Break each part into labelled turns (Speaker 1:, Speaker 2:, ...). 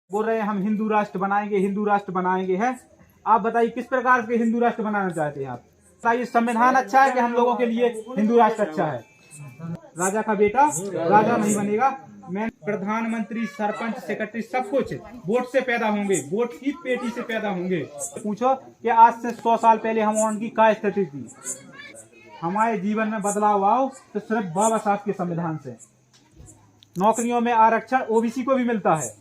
Speaker 1: बोल रहे हैं हम हिंदू राष्ट्र बनाएंगे, हिंदू राष्ट्र बनाएंगे है। आप बताइए किस प्रकार के हिंदू राष्ट्र बनाना चाहते हैं आप? बताइए संविधान अच्छा है कि हम लोगों के लिए हिंदू राष्ट्र अच्छा है? राजा का बेटा राजा नहीं बनेगा। मैं प्रधानमंत्री, सरपंच, सेक्रेटरी सब कुछ वोट से पैदा होंगे, वोट की पेटी से पैदा होंगे। पूछो कि आज से 100 साल पहले हम उनकी क्या स्थिति थी? हमारे जीवन में बदलाव आओ तो सिर्फ बाबा साहब के संविधान से। नौकरियों में आरक्षण ओबीसी को भी मिलता है?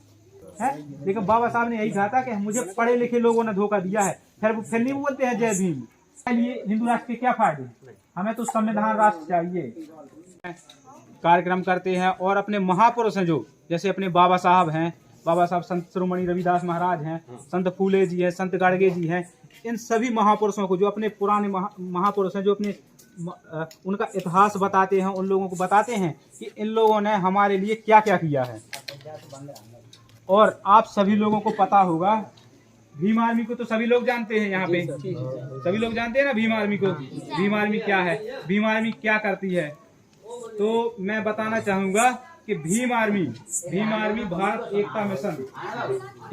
Speaker 1: लेकिन बाबा साहब ने यही कहा था कि मुझे पढ़े लिखे लोगों ने धोखा दिया है। फिर नहीं बोलते हैं जय भीम। लिए हिंदू राष्ट्र के क्या फायदे? हमें तो संविधान राष्ट्र चाहिए। कार्यक्रम करते हैं और अपने महापुरुष हैं जो, जैसे अपने बाबा साहब हैं, बाबा साहब संत शिरोमणि रविदास महाराज हैं, संत फूले जी हैं, संत गाडगे जी हैं, इन सभी महापुरुषों को जो अपने पुराने महापुरुष हैं, जो अपने उनका इतिहास बताते हैं, उन लोगों को बताते हैं कि इन लोगों ने हमारे लिए क्या क्या किया है। और आप सभी लोगों को पता होगा भीम आर्मी को तो सभी लोग जानते हैं, यहाँ पे सभी लोग जानते हैं ना भीम आर्मी को। भीम आर्मी क्या है, भीम आर्मी क्या करती है? तो मैं बताना चाहूंगा कि भीम आर्मी भारत एकता मिशन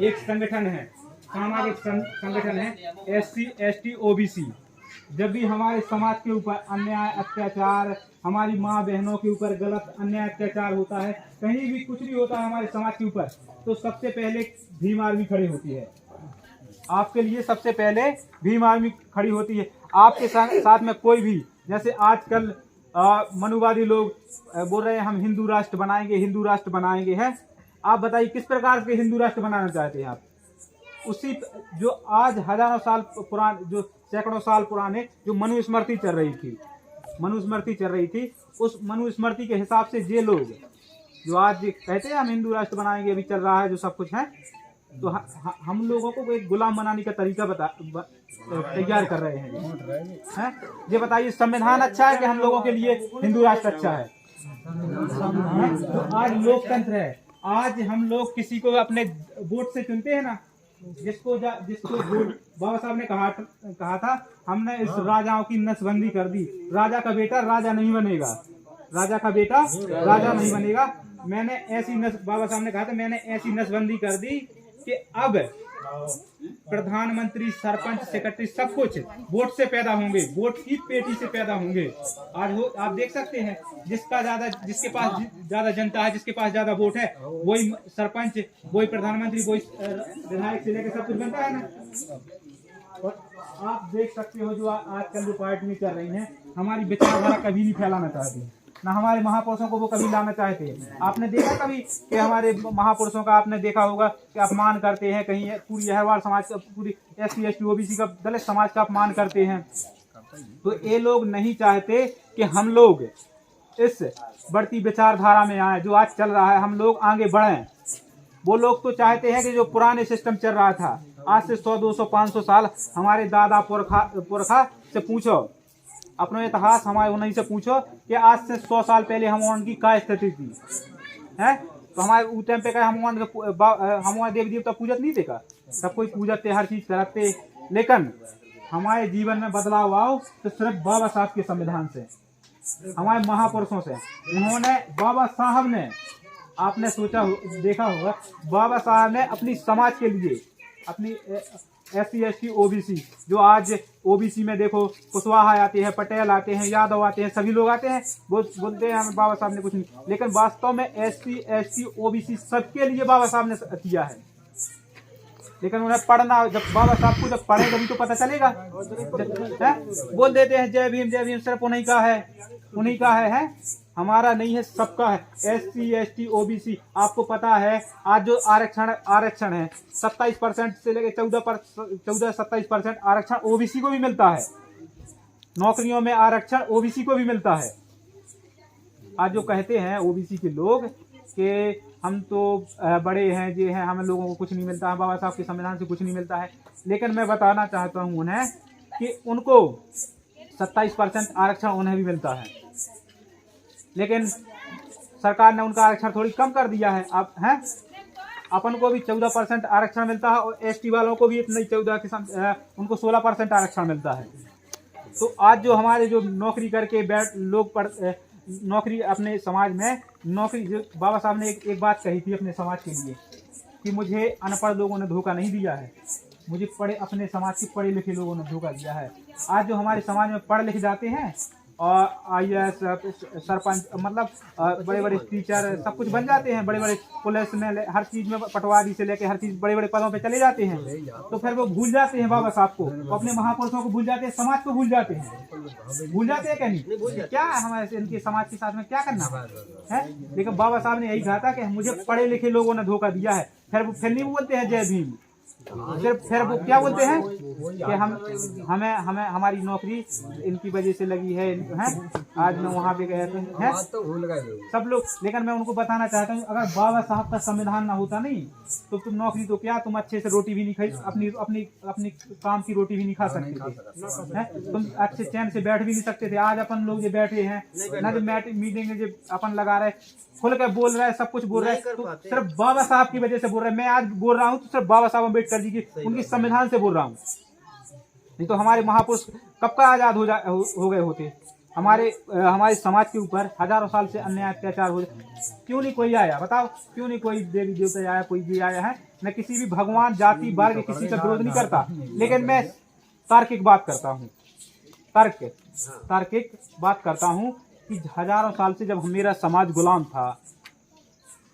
Speaker 1: एक संगठन है, सामाजिक संगठन है, SC ST OBC। जब भी हमारे समाज के ऊपर अन्याय अत्याचार, हमारी माँ बहनों के ऊपर गलत अन्याय अत्याचार होता है, कहीं भी कुछ भी होता है हमारे समाज के ऊपर, तो सबसे पहले भीम आर्मी खड़ी होती है। आपके लिए सबसे पहले भीम आर्मी खड़ी होती है। आपके साथ में कोई भी, जैसे आजकल मनुवादी लोग बोल रहे हैं हम हिंदू राष्ट्र बनाएंगे, हिंदू राष्ट्र बनाएंगे है। आप बताइए किस प्रकार के हिंदू राष्ट्र बनाना चाहते हैं आप? उसी जो आज हजारों साल पुराने, जो सैकड़ों साल पुराने जो मनुस्मृति चल रही थी, उस मनुस्मृति के हिसाब से ये लोग जो आज कहते हैं हम हिंदू राष्ट्र बनाएंगे, अभी चल रहा है जो सब कुछ है, तो हम लोगों को एक गुलाम बनाने का तरीका तैयार कर रहे हैं। ये बताइए संविधान अच्छा है कि हम लोगों के लिए हिंदू राष्ट्र अच्छा है? तो आज लोकतंत्र है। आज हम लोग किसी को अपने वोट से चुनते हैं ना, जिसको वोट बाबा साहब ने कहा था, हमने इस राजाओं की नसबंदी कर दी। राजा का बेटा राजा नहीं बनेगा, राजा का बेटा राजा नहीं बनेगा। मैंने ऐसी बाबा साहब ने कहा था, मैंने ऐसी नसबंदी कर दी कि अब प्रधानमंत्री, सरपंच, सेक्रेटरी सब कुछ वोट से पैदा होंगे, वोट की पेटी से पैदा होंगे। आज आप देख सकते हैं जिसके पास ज्यादा जनता है, जिसके पास ज्यादा वोट है, वही सरपंच, वही प्रधानमंत्री, वही विधायक से लेकर सब कुछ बनता है ना। और आप देख सकते हो जो आजकल जो पार्टी चल रही है, हमारी विचारधारा कभी नहीं फैलाना चाहती, ना हमारे महापुरुषों को वो कभी लाना चाहते हैं। आपने देखा कभी कि हमारे महापुरुषों का आपने देखा होगा कि अपमान करते हैं, कहीं पूरी अहरवाल समाज का, पूरी SC ST OBC का, दलित समाज का अपमान करते हैं। तो ये लोग नहीं चाहते कि हम लोग इस बढ़ती विचारधारा में आए जो आज चल रहा है, हम लोग आगे बढ़ें। वो लोग तो चाहते हैं कि जो पुराने सिस्टम चल रहा था आज से 100 200 500 साल, हमारे दादा पुरखा से पूछो, अपना इतिहास हमारे उन्हीं से पूछो कि आज से 100 साल पहले हम उनकी क्या स्थिति थी है। तो हमारे उस टाइम पे क्या हमारे देवी देवता पूजत नहीं थे का? सब कोई पूजत थे, हर चीज करते, लेकिन हमारे जीवन में बदलाव आओ तो सिर्फ बाबा साहब के संविधान से, हमारे महापुरुषों से। उन्होंने, बाबा साहब ने, आपने देखा होगा, बाबा साहब ने अपनी समाज के लिए, अपनी SC ST OBC, जो आज OBC में देखो कुशवाहा आते हैं, पटेल आते हैं, यादव आते हैं, सभी लोग आते हैं, बोलते हैं हमें बाबा साहब ने कुछ नहीं, लेकिन वास्तव में SC ST OBC सबके लिए बाबा साहब ने किया है। लेकिन उन्हें पढ़ना, जब बाबा साहब को जब पढ़े तभी तो पता चलेगा। बोल देते हैं जय भीम सिर्फ उन्हीं का है, हमारा नहीं है, सबका है। SC ST OBC, आपको पता है आज जो आरक्षण है 27% से लेकर 14-27% आरक्षण OBC को भी मिलता है। नौकरियों में आरक्षण OBC को भी मिलता है। आज जो कहते हैं OBC के लोग कि हम तो बड़े हैं, ये हैं, हमें लोगों को कुछ नहीं मिलता है, बाबा साहब के संविधान से कुछ नहीं मिलता है, लेकिन मैं बताना चाहता हूँ उन्हें कि उनको 27% आरक्षण उन्हें भी मिलता है, लेकिन सरकार ने उनका आरक्षण थोड़ी कम कर दिया है। अब है अपन को भी 14% आरक्षण मिलता है और ST वालों को भी इतना ही 14 के उनको 16% आरक्षण मिलता है। तो आज जो हमारे जो नौकरी करके नौकरी अपने समाज में नौकरी, जो बाबा साहब ने एक बात कही थी अपने समाज के लिए कि मुझे अनपढ़ लोगों ने धोखा नहीं दिया है, मुझे अपने समाज के पढ़े लिखे लोगों ने धोखा दिया है। आज जो हमारे समाज में पढ़ लिख जाते हैं और IAS सरपंच मतलब बड़े बड़े टीचर सब कुछ बन जाते हैं, बड़े बड़े पुलिस में हर चीज में पटवारी से लेके हर चीज बड़े बड़े पदों पे चले जाते हैं, तो फिर वो भूल जाते हैं बाबा साहब को, अपने महापुरुषों को भूल जाते हैं, समाज को भूल जाते हैं। भूल जाते हैं क्या नहीं? क्या हमारे इनके समाज के साथ में क्या करना है? लेकिन बाबा साहब ने यही कहा था कि मुझे पढ़े लिखे लोगों ने धोखा दिया है। फिर नहीं बोलते हैं जय भीम, फिर वो क्या बोलते हैं कि हमें हमारी नौकरी इनकी वजह से लगी है, आज मैं वहाँ पे गए थे सब लोग। लेकिन मैं उनको बताना चाहता हूँ, अगर बाबा साहब का संविधान ना होता नहीं तो तुम नौकरी तो क्या, तुम अच्छे से रोटी भी नहीं खाई, अपनी काम की रोटी भी नहीं खा सकते थे, तुम अच्छे चैन से बैठ भी नहीं सकते थे। आज अपन लोग जो बैठे हैं ना, जो मीटिंग जो अपन लगा रहे, खुल कर बोल रहा है, सब कुछ बोल रहा है, तो सिर्फ बाबा साहब की वजह से बोल रहे हैं। मैं आज बोल रहा हूँ तो सिर्फ बाबा साहब अम्बेडकर जी की उनके संविधान से बोल रहा हूँ, नहीं तो हमारे महापुरुष कब का आजाद हो गए होते। हमारे समाज के ऊपर हजारों साल से अन्याय अत्याचार हो, क्यों नहीं कोई आया बताओ? क्यों नहीं कोई देवी देवता आया, कोई भी आया है? मैं किसी भी भगवान जाति वर्ग किसी का विरोध नहीं करता, लेकिन मैं तार्किक बात करता हूँ, तार्किक बात करता हूँ कि हजारों साल से जब मेरा समाज गुलाम था,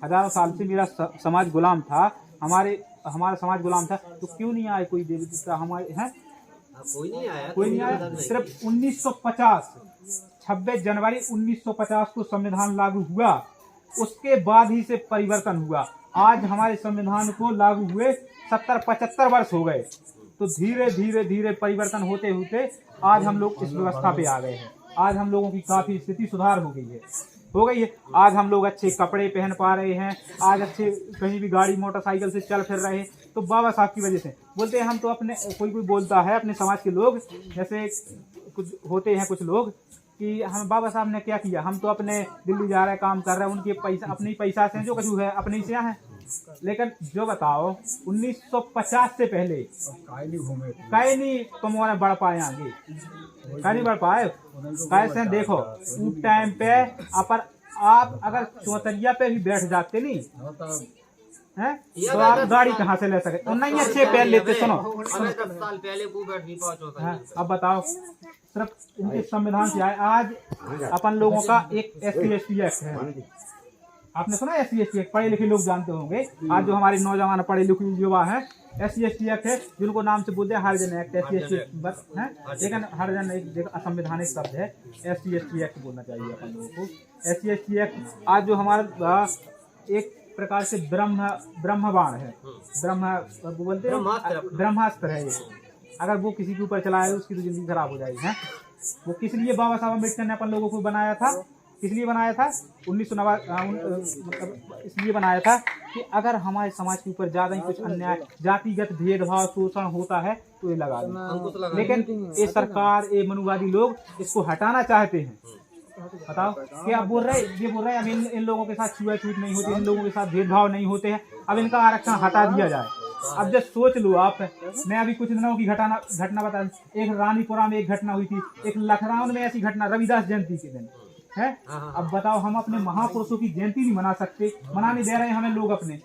Speaker 1: हजारों साल से मेरा समाज गुलाम था, हमारा समाज गुलाम था, तो क्यों नहीं आए कोई देवी देवता हमारे हैं? कोई नहीं आया। सिर्फ 1950 26 जनवरी 1950 को संविधान लागू हुआ, उसके बाद ही से परिवर्तन हुआ। आज हमारे संविधान को लागू हुए 70-75 वर्ष हो गए, तो धीरे धीरे धीरे परिवर्तन होते होते आज हम लोग इस व्यवस्था पे आ गए हैं। आज हम लोगों की काफी स्थिति सुधार हो गई है। आज हम लोग अच्छे कपड़े पहन पा रहे हैं, आज अच्छे कहीं भी गाड़ी मोटरसाइकिल से चल फिर रहे हैं, तो बाबा साहब की वजह से। बोलते हैं हम तो अपने, कोई बोलता है अपने समाज के लोग, जैसे कुछ होते हैं कुछ लोग कि हम बाबा साहब ने क्या किया, हम तो अपने दिल्ली जा रहे हैं, काम कर रहे हैं, उनके पैसा अपने पैसा से जो कुछ है अपने ही से हैं। लेकिन जो बताओ 1950 से पहले कहीं नहीं तुम बढ़ पाए, आगे कहीं नहीं बढ़ पाए। कैसे देखो उस टाइम पे आप अगर चौतरिया पे भी बैठ जाते नहीं हैं, तो आप गाड़ी कहाँ से ले सके? तो नहीं अच्छे पैर लेते। सुनो अब बताओ, सिर्फ इनके संविधान से आए। आज अपन लोगों का एक SC/ST एक्ट है, आपने सुना SC/ST एक्ट? पढ़े लिखे लोग जानते होंगे। आज जो हमारे नौजवान पढ़े लिखे युवा हैं, SC/ST एक्ट है, जिनको नाम से बोलते हैं हरिजन एक्ट, SC/ST बस है, लेकिन हरिजन एक असंवैधानिक शब्द है, SC/ST एक्ट बोलना चाहिए अपन लोगों को। SC/ST एक्ट आज जो हमारा एक प्रकार से ब्रह्मबाण है, बोलते हैं ब्रह्मास्त्र है। अगर वो किसी के ऊपर चलाए उसकी तो जिंदगी खराब हो जाएगी है। वो किस लिए बाबा साहब अम्बेडकर ने अपन लोगों को बनाया था? किस लिए बनाया था? 1990 मतलब इसलिए बनाया था कि अगर हमारे समाज के ऊपर ज्यादा ही कुछ अन्याय, जातिगत भेदभाव, शोषण होता है तो ये लगा दें। लेकिन ये सरकार, ये मनुवादी लोग इसको हटाना चाहते हैं। बताओ क्या आप बोल रहे? ये बोल रहे हैं अब इन लोगों के साथ छुआछूत नहीं होती, इन लोगों के साथ भेदभाव नहीं होते हैं, अब इनका आरक्षण हटा दिया जाए। अब जब सोच लो आप, मैं अभी कुछ दिनों की घटना बता। एक रानीपुरा में एक घटना हुई थी, एक लखनऊ में ऐसी घटना रविदास जयंती के दिन है। अब बताओ हम अपने महापुरुषों की जयंती नहीं मना सकते, मनाने दे रहे हैं हमें लोग, अपने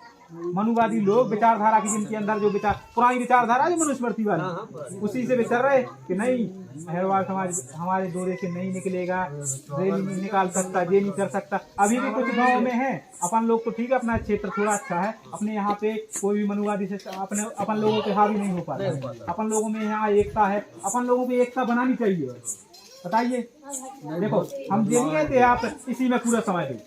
Speaker 1: मनुवादी लोग, विचारधारा की जिनके अंदर जो पुरानी विचारधारा जो मनुस्मृति वाली, उसी से विचार रहे कि नहीं अहिरवार समाज हमारे दौरे से नहीं निकलेगा, रैली नहीं निकाल सकता, ये नहीं कर सकता। अभी भी कुछ गाँव में है, अपन लोग तो ठीक है, अपना क्षेत्र थोड़ा अच्छा है, अपने यहाँ पे कोई भी मनुवादी से अपन लोगों के हावी नहीं हो पाता। अपन लोगों में यहाँ एकता है, अपन लोगों की एकता बनानी चाहिए। बताइए, देखो हम ये नहीं कहते आप इसी में पूरा समय दें।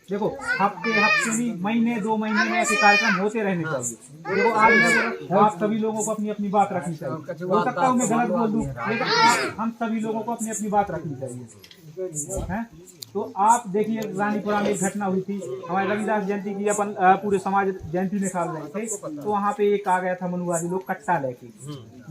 Speaker 1: देखो हफ्ते नहीं, महीने 2 महीने में ऐसे कार्यक्रम होते रहने चाहिए। देखो आज आप सभी लोगों को अपनी अपनी बात रखनी चाहिए। हो सकता है मैं गलत बोल दूं, लेकिन हम सभी लोगों को अपनी अपनी बात रखनी चाहिए है। तो आप देखिए रानीपुरा में एक घटना हुई थी, हमारे रविदास जयंती की अपन पूरे समाज जयंती निकाल रहे थे, तो वहाँ पे एक आ गया था मनुवादी लोग कट्टा लेके,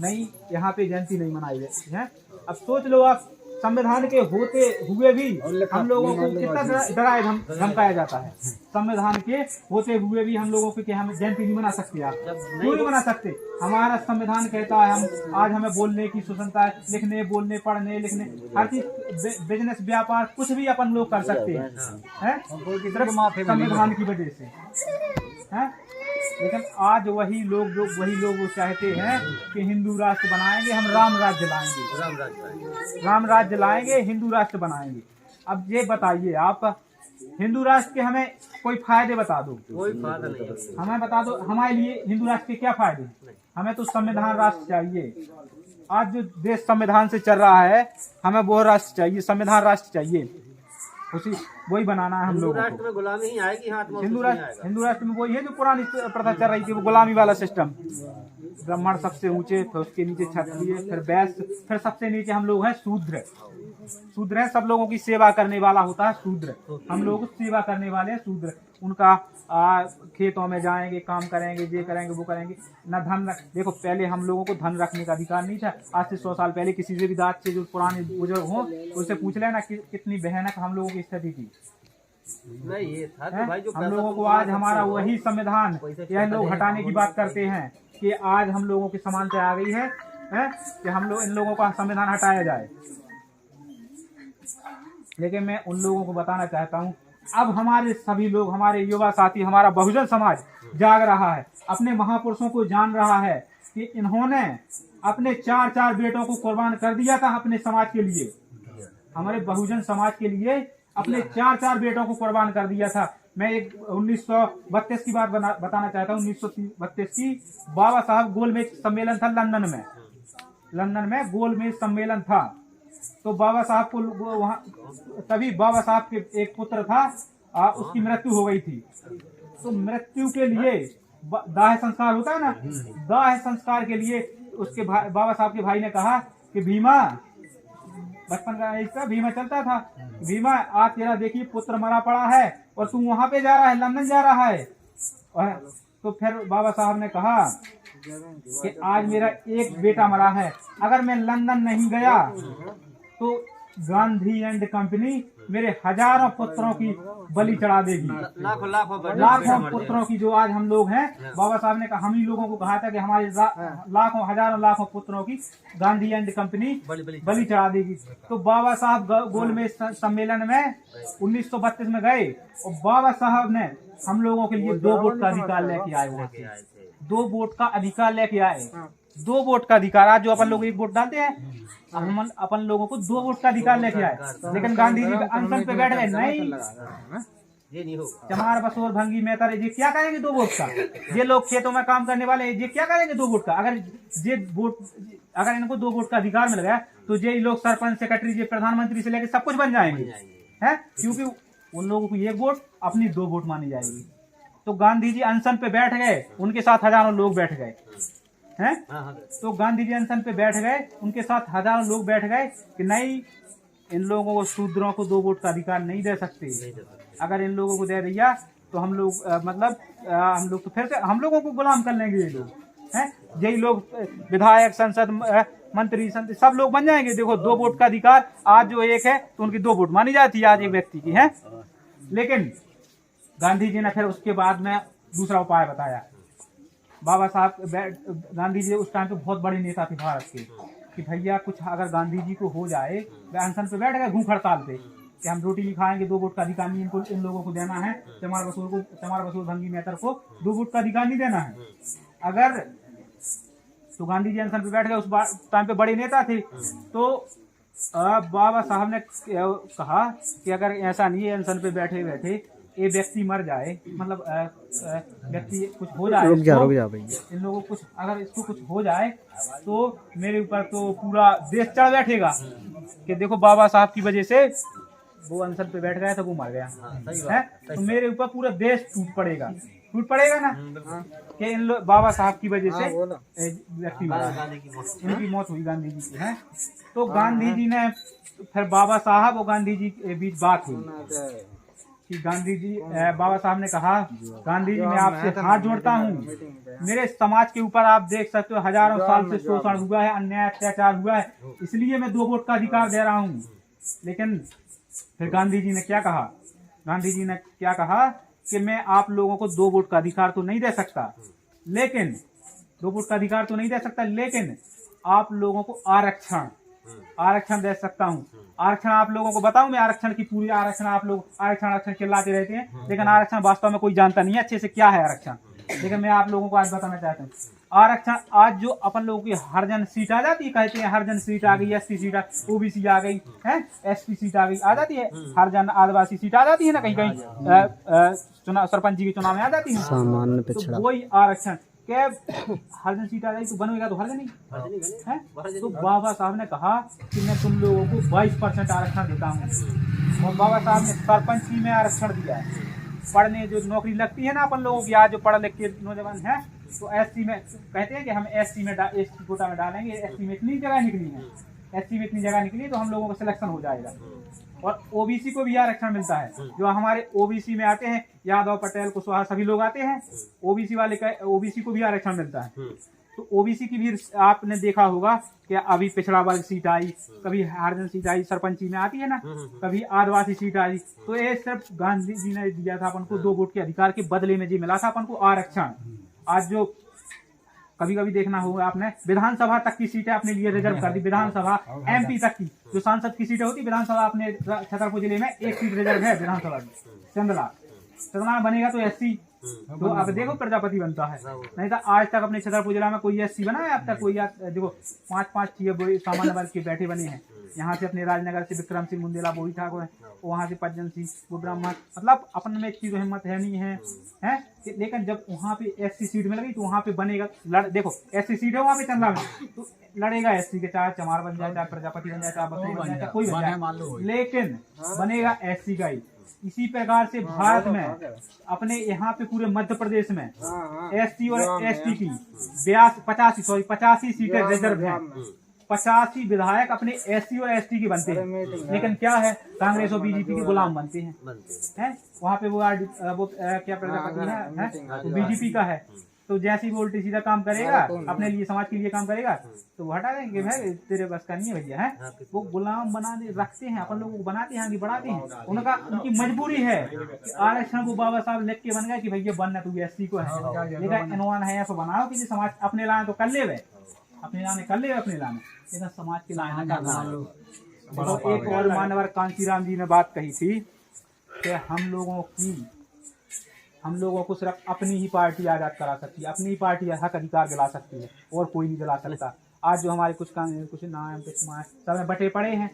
Speaker 1: नहीं यहाँ पे जयंती नहीं मनाई गई है। अब सोच लो आप, संविधान के होते हुए भी हम लोगों को कितना डराया धमकाया जाता है। संविधान के होते हुए भी हम लोगों को कि हम जयंती नहीं मना सकते। आप क्यों नहीं मना सकते? हमारा संविधान कहता है हम आज हमें बोलने की स्वतंत्रता है, लिखने, बोलने, पढ़ने, लिखने, हर चीज, बिजनेस, व्यापार, कुछ भी अपन लोग कर सकते हैं, सिर्फ संविधान की वजह से है। लेकिन आज वही लोग वो चाहते हैं कि हिंदू राष्ट्र बनाएंगे, हम राम राज्य लाएंगे, राम राज्य लाएंगे, हिंदू राष्ट्र बनाएंगे। अब ये बताइए आप, हिंदू राष्ट्र के हमें कोई फायदे बता दो।
Speaker 2: कोई फायदा नहीं,
Speaker 1: हमें बता दो हमारे लिए हिंदू राष्ट्र के क्या फायदे। हमें तो संविधान राष्ट्र चाहिए। आज जो देश संविधान से चल रहा है, हमें वो राष्ट्र चाहिए, संविधान राष्ट्र चाहिए, उसी वही बनाना है हम लोगों को।
Speaker 2: में गुलामी ही आएगी हाथ में।
Speaker 1: हिंदू राष्ट्र में वही है जो पुरानी प्रथा चल रही थी, वो गुलामी वाला सिस्टम। ब्राह्मण सबसे ऊंचे, फिर उसके नीचे क्षत्रिय, फिर वैश्य, फिर सबसे नीचे हम लोग हैं शूद्र। शूद्र है, सब लोगों की सेवा करने वाला होता है शूद्र। हम लोग सेवा करने वाले हैं शूद्र। उनका खेतों में जाएंगे, काम करेंगे, ये करेंगे, वो करेंगे। न धन देखो, पहले हम लोगों को धन रखने का अधिकार नहीं था। आज से 100 साल पहले किसी से भी दाद से जो पुराने बुजुर्ग हों, उससे पूछ लेना कितनी भयानक हम लोगों की स्थिति थी।
Speaker 2: नहीं ये था कि भाई जो
Speaker 1: हम लोगों को आज हमारा वही संविधान, यह लोग हटाने की बात करते हैं कि आज हम लोगों की समानता आ गई है कि हम लोग इन लोगों का संविधान हटाया जाए। लेकिन मैं उन लोगों को बताना चाहता हूँ, अब हमारे सभी लोग, हमारे युवा साथी, हमारा बहुजन समाज जाग रहा है, अपने महापुरुषों को जान रहा है कि इन्होंने अपने 4 बेटों को कुर्बान कर दिया था अपने समाज के लिए। हमारे बहुजन समाज के लिए अपने 4 बेटों को कुर्बान कर दिया था। मैं एक 1932 की बात बताना चाहता हूँ। 1932 की बाबा साहब गोलमेज सम्मेलन था लंदन में गोलमेज सम्मेलन था। तो बाबा साहब को वहाँ, तभी बाबा साहब के एक पुत्र था, उसकी मृत्यु हो गई थी। तो मृत्यु के लिए दाह संस्कार होता है ना, दाह संस्कार के लिए उसके बाबा साहब के भाई ने कहा कि भीमा, बचपन का इसका भीमा चलता था, भीमा आज तेरा देखिए पुत्र मरा पड़ा है और तू वहां पे जा रहा है, लंदन जा रहा है। तो फिर बाबा साहब ने कहा कि आज मेरा एक बेटा मरा है, अगर मैं लंदन नहीं गया तो गांधी एंड कंपनी मेरे हजारों पुत्रों की बलि चढ़ा देगी, लाखों पुत्रों की। जो आज हम लोग हैं, बाबा साहब ने हम ही लोगों को कहा था कि हमारे लाखों हजारों लाखों पुत्रों की गांधी एंड कंपनी बलि चढ़ा देगी। तो बाबा साहब गोलमेज सम्मेलन में 1932 में गए और बाबा साहब ने हम लोगों के लिए 2 वोट का अधिकार लेके आए। वहां से 2 वोट का अधिकार लेके आए, 2 वोट का अधिकार। आज जो अपन लोग 1 वोट डालते हैं, हम अपन लोगों को 2 वोट का अधिकार लेके आए। लेकिन गांधी जी अनशन पे बैठ गए, नहीं
Speaker 2: ये नहीं होगा।
Speaker 1: चमार बसोर भंगी मेहता ये क्या करेंगे 2 वोट का। ये लोग खेतों में काम करने वाले ये क्या करेंगे 2 वोट का। अगर इनको 2 वोट का अधिकार मिल गया तो ये लोग सरपंच, सेक्रेटरी, ये प्रधानमंत्री से लेकर सब कुछ बन जाएंगे, है, क्योंकि उन लोगों को 1 वोट अपनी 2 वोट मानी जाएगी। तो गांधी जी अनशन पे बैठ गए, उनके साथ हजारों लोग बैठ गए हैं। तो गांधी जी अनशन पे बैठ गए, उनके साथ हजारों लोग बैठ गए कि नहीं, इन लोगों को, शूद्रों को 2 वोट का अधिकार नहीं दे सकते। अगर इन लोगों को दे दिया तो हम लोग हम लोग तो फिर से हम लोगों को गुलाम कर लेंगे ये लोग, हैं। यही लोग विधायक, संसद, मंत्री, सब लोग बन जाएंगे। देखो 2 वोट का अधिकार आज जो एक है तो उनकी 2 वोट मानी जाती है आज एक व्यक्ति की, है। लेकिन गांधी जी ने फिर उसके बाद में दूसरा उपाय बताया। बाबा साहब गांधी जी उस टाइम पे बहुत बड़े नेता थे भारत के, कि भैया कुछ अगर गांधी जी को हो जाए, वे अनशन पे बैठ गए भूख हड़ताल पे कि हम रोटी नहीं खाएंगे, 2 वोट का अधिकार नहीं इनको, इन लोगों को देना है। चमार बसोर भंगी मेहतर को 2 वोट का अधिकार नहीं देना है। अगर तो गांधी जी अनशन पे बैठ गए, उस टाइम पे बड़े नेता थे। तो बाबा साहब ने कहा कि अगर ऐसा नहीं है, अनशन पे बैठे बैठे ये व्यक्ति मर जाए, मतलब व्यक्ति कुछ हो जाए, रुक जा भैया, इन लोगों को कुछ, अगर इसको कुछ हो जाए तो मेरे ऊपर तो पूरा देश चढ़ बैठेगा कि देखो बाबा साहब की वजह से वो अनशन पे बैठ गया था, वो मर गया है, तो मेरे ऊपर पूरा देश टूट पड़ेगा ना, कि इन बाबा साहब की वजह से व्यक्ति मरा, इनकी मौत हुई गांधी जी की, है। तो गांधी जी ने फिर बाबा साहब और गांधी जी के बीच बात हुई कि गांधी जी, बाबा साहब ने कहा, गांधी जी मैं आपसे हाथ जोड़ता हूँ, मेरे समाज के ऊपर आप देख सकते हो हजारों साल से शोषण हुआ है, अन्याय अत्याचार हुआ है, इसलिए मैं 2 वोट का अधिकार दे रहा हूँ। लेकिन फिर गांधी जी ने क्या कहा, गांधी जी ने क्या कहा कि मैं आप लोगों को 2 वोट का अधिकार तो नहीं दे सकता, लेकिन 2 वोट का अधिकार तो नहीं दे सकता, लेकिन आप लोगों को आरक्षण दे सकता हूँ। आरक्षण आप लोगों को बताऊं मैं, आरक्षण की पूरी आरक्षण, आप लोग आरक्षण चिल्लाते रहते हैं, लेकिन आरक्षण वास्तव में कोई जानता नहीं है अच्छे से क्या है आरक्षण। लेकिन मैं आप लोगों को आज बताना चाहता हूँ आरक्षण आज जो अपन लोगों की हरजन सीट आ जाती है, कहते हैं हरजन सीट आ गई, एसटी सीट ओबीसी आ गई है, एसटी सीट आ गई, आ जाती है हरजन आदिवासी सीट आ जाती है ना, कहीं कहीं चुनाव सरपंच जी के चुनाव में आ जाती है सामान्य पिछड़ा, तो वही आरक्षण के हरजन सीट आ जाएगी तो बनवेगा तो हरजन नहीं है। तो बाबा साहब ने कहा कि मैं तुम लोगों को 22% आरक्षण देता हूँ, और बाबा साहब ने सरपंची में आरक्षण दिया है। पढ़ने जो नौकरी लगती है ना अपन लोगों की, आज जो पढ़ लिख के नौजवान है तो एससी में कहते हैं कि हम एससी में एसटी कोटा में डालेंगे, एससी में इतनी जगह निकली है, एससी में इतनी जगह निकली तो हम लोगों का सिलेक्शन हो जाएगा। और ओबीसी को भी आरक्षण मिलता है, जो हमारे ओबीसी में आते हैं यादव पटेल कुशवाहा सभी लोग आते हैं, ओबीसी वाले का ओबीसी को भी आरक्षण मिलता है। तो ओबीसी की भी आपने देखा होगा कि अभी पिछड़ा वर्ग सीट आई, कभी हरिजन सीट आई, सरपंची में आती है ना, कभी आदिवासी सीट आई, तो ये सिर्फ गांधी जी ने दिया था अपन को 2 वोट के अधिकार के बदले में जी मिला था अपन को आरक्षण। आज जो कभी कभी देखना होगा आपने विधानसभा तक की सीटें अपने लिए रिजर्व कर दी, विधानसभा एमपी तक की जो सांसद की सीटें होती, विधानसभा अपने छतरपुर जिले में एक सीट रिजर्व है विधानसभा की, चंदला बनेगा तो एससी, तो अब देखो प्रजापति बनता है, नहीं तो आज तक अपने छतरपुर जिला में कोई एससी बना है अब तक कोई? देखो 5-5 सामान्य वर्ग के बैठे बने हैं, यहाँ से अपने राजनगर से विक्रम सिंह मुंदेला बोई ठाकुर है, वहाँ से पज्जन सिंह वो ब्राह्मण, मतलब अपन में इतनी हिम्मत है नहीं है। लेकिन जब वहाँ पे एससी सीट में लगी तो वहाँ पे बनेगा, देखो एससी सीट है वहाँ पे चंदला में, तो लड़ेगा एससी के, चाहे चमार बन जाए, चाहे प्रजापति बन जाए, चाहे बकरी बन जाए, कोई बन जाए, लेकिन बनेगा एससी का ही। इसी प्रकार से भारत में अपने यहाँ पे पूरे मध्य प्रदेश में एसटी और एसटी की 85 सीटें रिजर्व हैं, 85 विधायक अपने एससी और एसटी की बनते हैं, लेकिन क्या है कांग्रेस और बीजेपी के गुलाम बनते हैं। वहाँ पे वो क्या प्रजापति है बीजेपी का है, तो जैसे ही वो उल्टी सीधा काम करेगा अपने लिए समाज के लिए काम करेगा तो वो हटा देंगे, भाई तेरे बस का नहीं है भैया, है वो गुलाम बना रखते हैं अपन लोगों को, बनाते हैं आगे बढ़ाते हैं, उनकी मजबूरी है कि आरक्षण वो बाबा साहब लिख के बन गया कि भैया बनना तू एससी को है, लेकिन इन्होंने है ऐसा बनाओ कि समाज अपने लाने तो कर ले, अपने लाने कर ले, अपने लाने लेकिन समाज के लाने न करना। तो एक और मानवर कांसीराम जी ने बात कही थी कि हम लोगों को सिर्फ अपनी ही पार्टी आजाद करा सकती है, अपनी ही पार्टी हक अधिकार दिला सकती है और कोई नहीं दिला सकता। आज जो हमारे कुछ नाम सब बटे पड़े हैं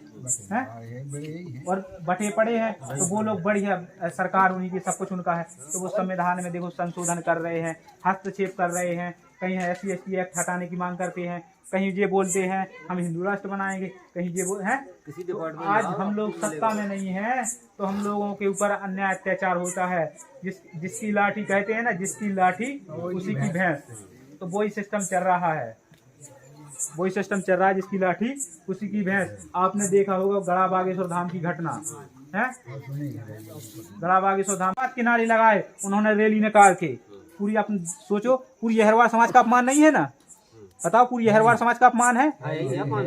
Speaker 1: और बटे पड़े हैं, तो वो लोग बढ़िया सरकार उन्हीं की, सब कुछ उनका है, तो वो संविधान में देखो संशोधन कर रहे हैं, हस्तक्षेप कर रहे हैं, कहीं SC/ST एक्ट हटाने की मांग करते हैं, कहीं ये बोलते हैं हम हिंदू राष्ट्र बनाएंगे, कहीं ये है। आज हम लोग सत्ता में नहीं है तो हम लोगों के ऊपर अन्याय अत्याचार होता है, जिसकी लाठी कहते हैं ना, जिसकी लाठी उसी की भैंस, तो वही सिस्टम चल रहा है, वही सिस्टम चल रहा है, जिसकी लाठी उसी की भैंस। आपने देखा होगा गड़ा बागेश्वर धाम की घटना है, गड़ा बागेश्वर धाम के नारे लगाए उन्होंने रैली निकाल के, पूरी आप सोचो पूरी अहिरवार समाज का अपमान नहीं है ना, बताओ पूरी अहिरवार समाज का अपमान है।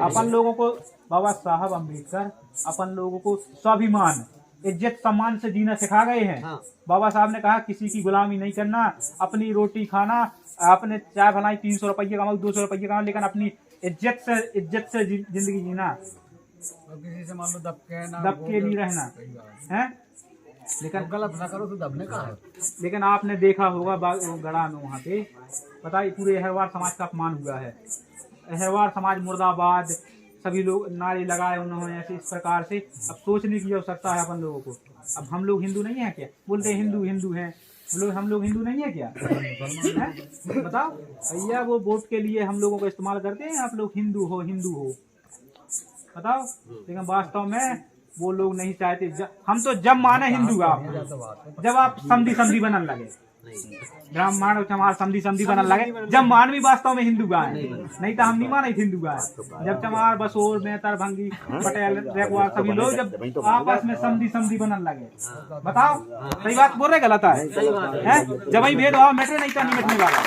Speaker 1: अपन लोगों को बाबा साहब अम्बेडकर अपन लोगों को स्वाभिमान इज्जत सम्मान से जीना सिखा गए हैं। बाबा साहब ने कहा किसी की गुलामी नहीं करना, अपनी रोटी खाना, आपने चाहे भलाई 300 रुपये कमाओ 200 रुपये कमाओ, लेकिन अपनी इज्जत से जिंदगी जीना,
Speaker 3: किसी से मान लो
Speaker 1: दबके नहीं रहना है, लेकिन
Speaker 3: गलत ना करो तो दबने का है।
Speaker 1: लेकिन आपने देखा होगा गड़ा में वहाँ पे बताइए पूरे अहिरवार समाज का अपमान हुआ है, अहिरवार समाज मुर्दाबाद, सभी लोग नारे लगाए उन्होंने ऐसे इस प्रकार से। अब सोचने की आवश्यकता है अपन लोगों को, अब हम लोग हिंदू नहीं है क्या? बोलते हिंदू हैं हम लोग हिंदू नहीं है क्या? बताओ भैया, वो वोट के लिए हम लोगों को इस्तेमाल करते हैं, आप लोग हिंदू हो बताओ, लेकिन वास्तव में वो लोग नहीं चाहते। हम तो जब माने हिंदू आप, जब आप समधी बनने लगे, ब्राह्मण चमार समधी बनने लगे, जब मान भी वास्तव में हिंदू गाय, नहीं तो हम नहीं माने हिंदू गाय। जब चमार बसोर मेहतर भंगी पटेल रेखवार सभी लोग जब आपस में समधी बनने लगे, बताओ सही बात बोल रहे गलत है? जब वही भेदभाव मिटे नहीं तो नहीं मिटने वाला,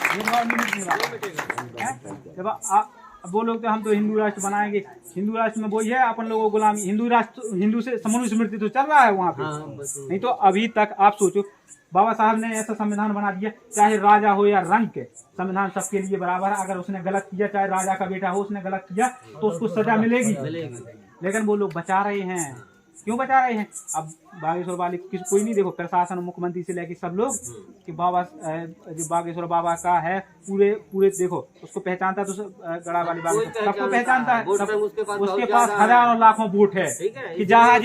Speaker 1: भेदभाव नहीं मिटने वाला। जब आप वो लोग तो हम तो हिंदू राष्ट्र बनाएंगे, हिंदू राष्ट्र में वही है अपन लोगों को गुलामी, हिंदू से मनुस्मृति तो चल रहा है वहाँ पे। नहीं तो अभी तक आप सोचो बाबा साहब ने ऐसा संविधान बना दिया, चाहे राजा हो या रंग के, संविधान सबके लिए बराबर है। अगर उसने गलत किया, चाहे राजा का बेटा हो, उसने गलत किया तो उसको सजा मिलेगी, लेकिन वो लोग बचा रहे हैं। क्यों बचा रहे हैं? अब बागेश्वर वाले कोई नहीं, देखो प्रशासन मुख्यमंत्री से लेके सब लोग कि बाबा जो बागेश्वर बाबा का है पूरे देखो उसको पहचानता तो गड़ा वाली बागेश्वर सबको पहचानता है, उसके पास हजारों लाखों वोट है कि जहाँ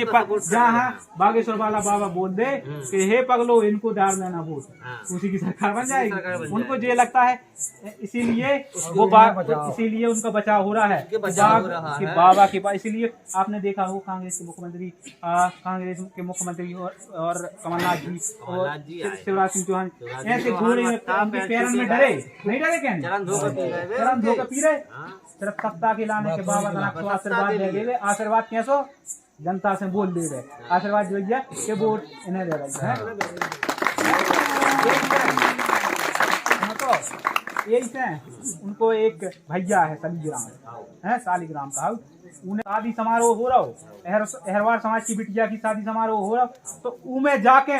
Speaker 1: बागेश्वर वाला बाबा बोल दे कि हे पगलो इनको डाल देना वोट, उसी की सरकार बन जाएगी। उनको ये लगता है इसीलिए इसीलिए उनका बचाव हो रहा है कि बाबा के पास। इसीलिए आपने देखा हो कांग्रेस के मुख्यमंत्री और कमलनाथ जी और शिवराज सिंह चौहान ऐसे घोड़े उनके पैरों में डरे नहीं, डरे क्या चरम धोखा पी रहे, सिर्फ सत्ता के लाने के बाबा आशीर्वाद ले गए। आशीर्वाद कैसो जनता से बोल दे रहे, आशीर्वाद जो है कि वोट इन्हें दे रहे हैं। यही से उनको एक भैया है शालिग्राम का, उन्हें शादी समारोह हो रहा हो, अहरवार समाज की बिटिया की शादी समारोह हो रहा हो तो उमे जाके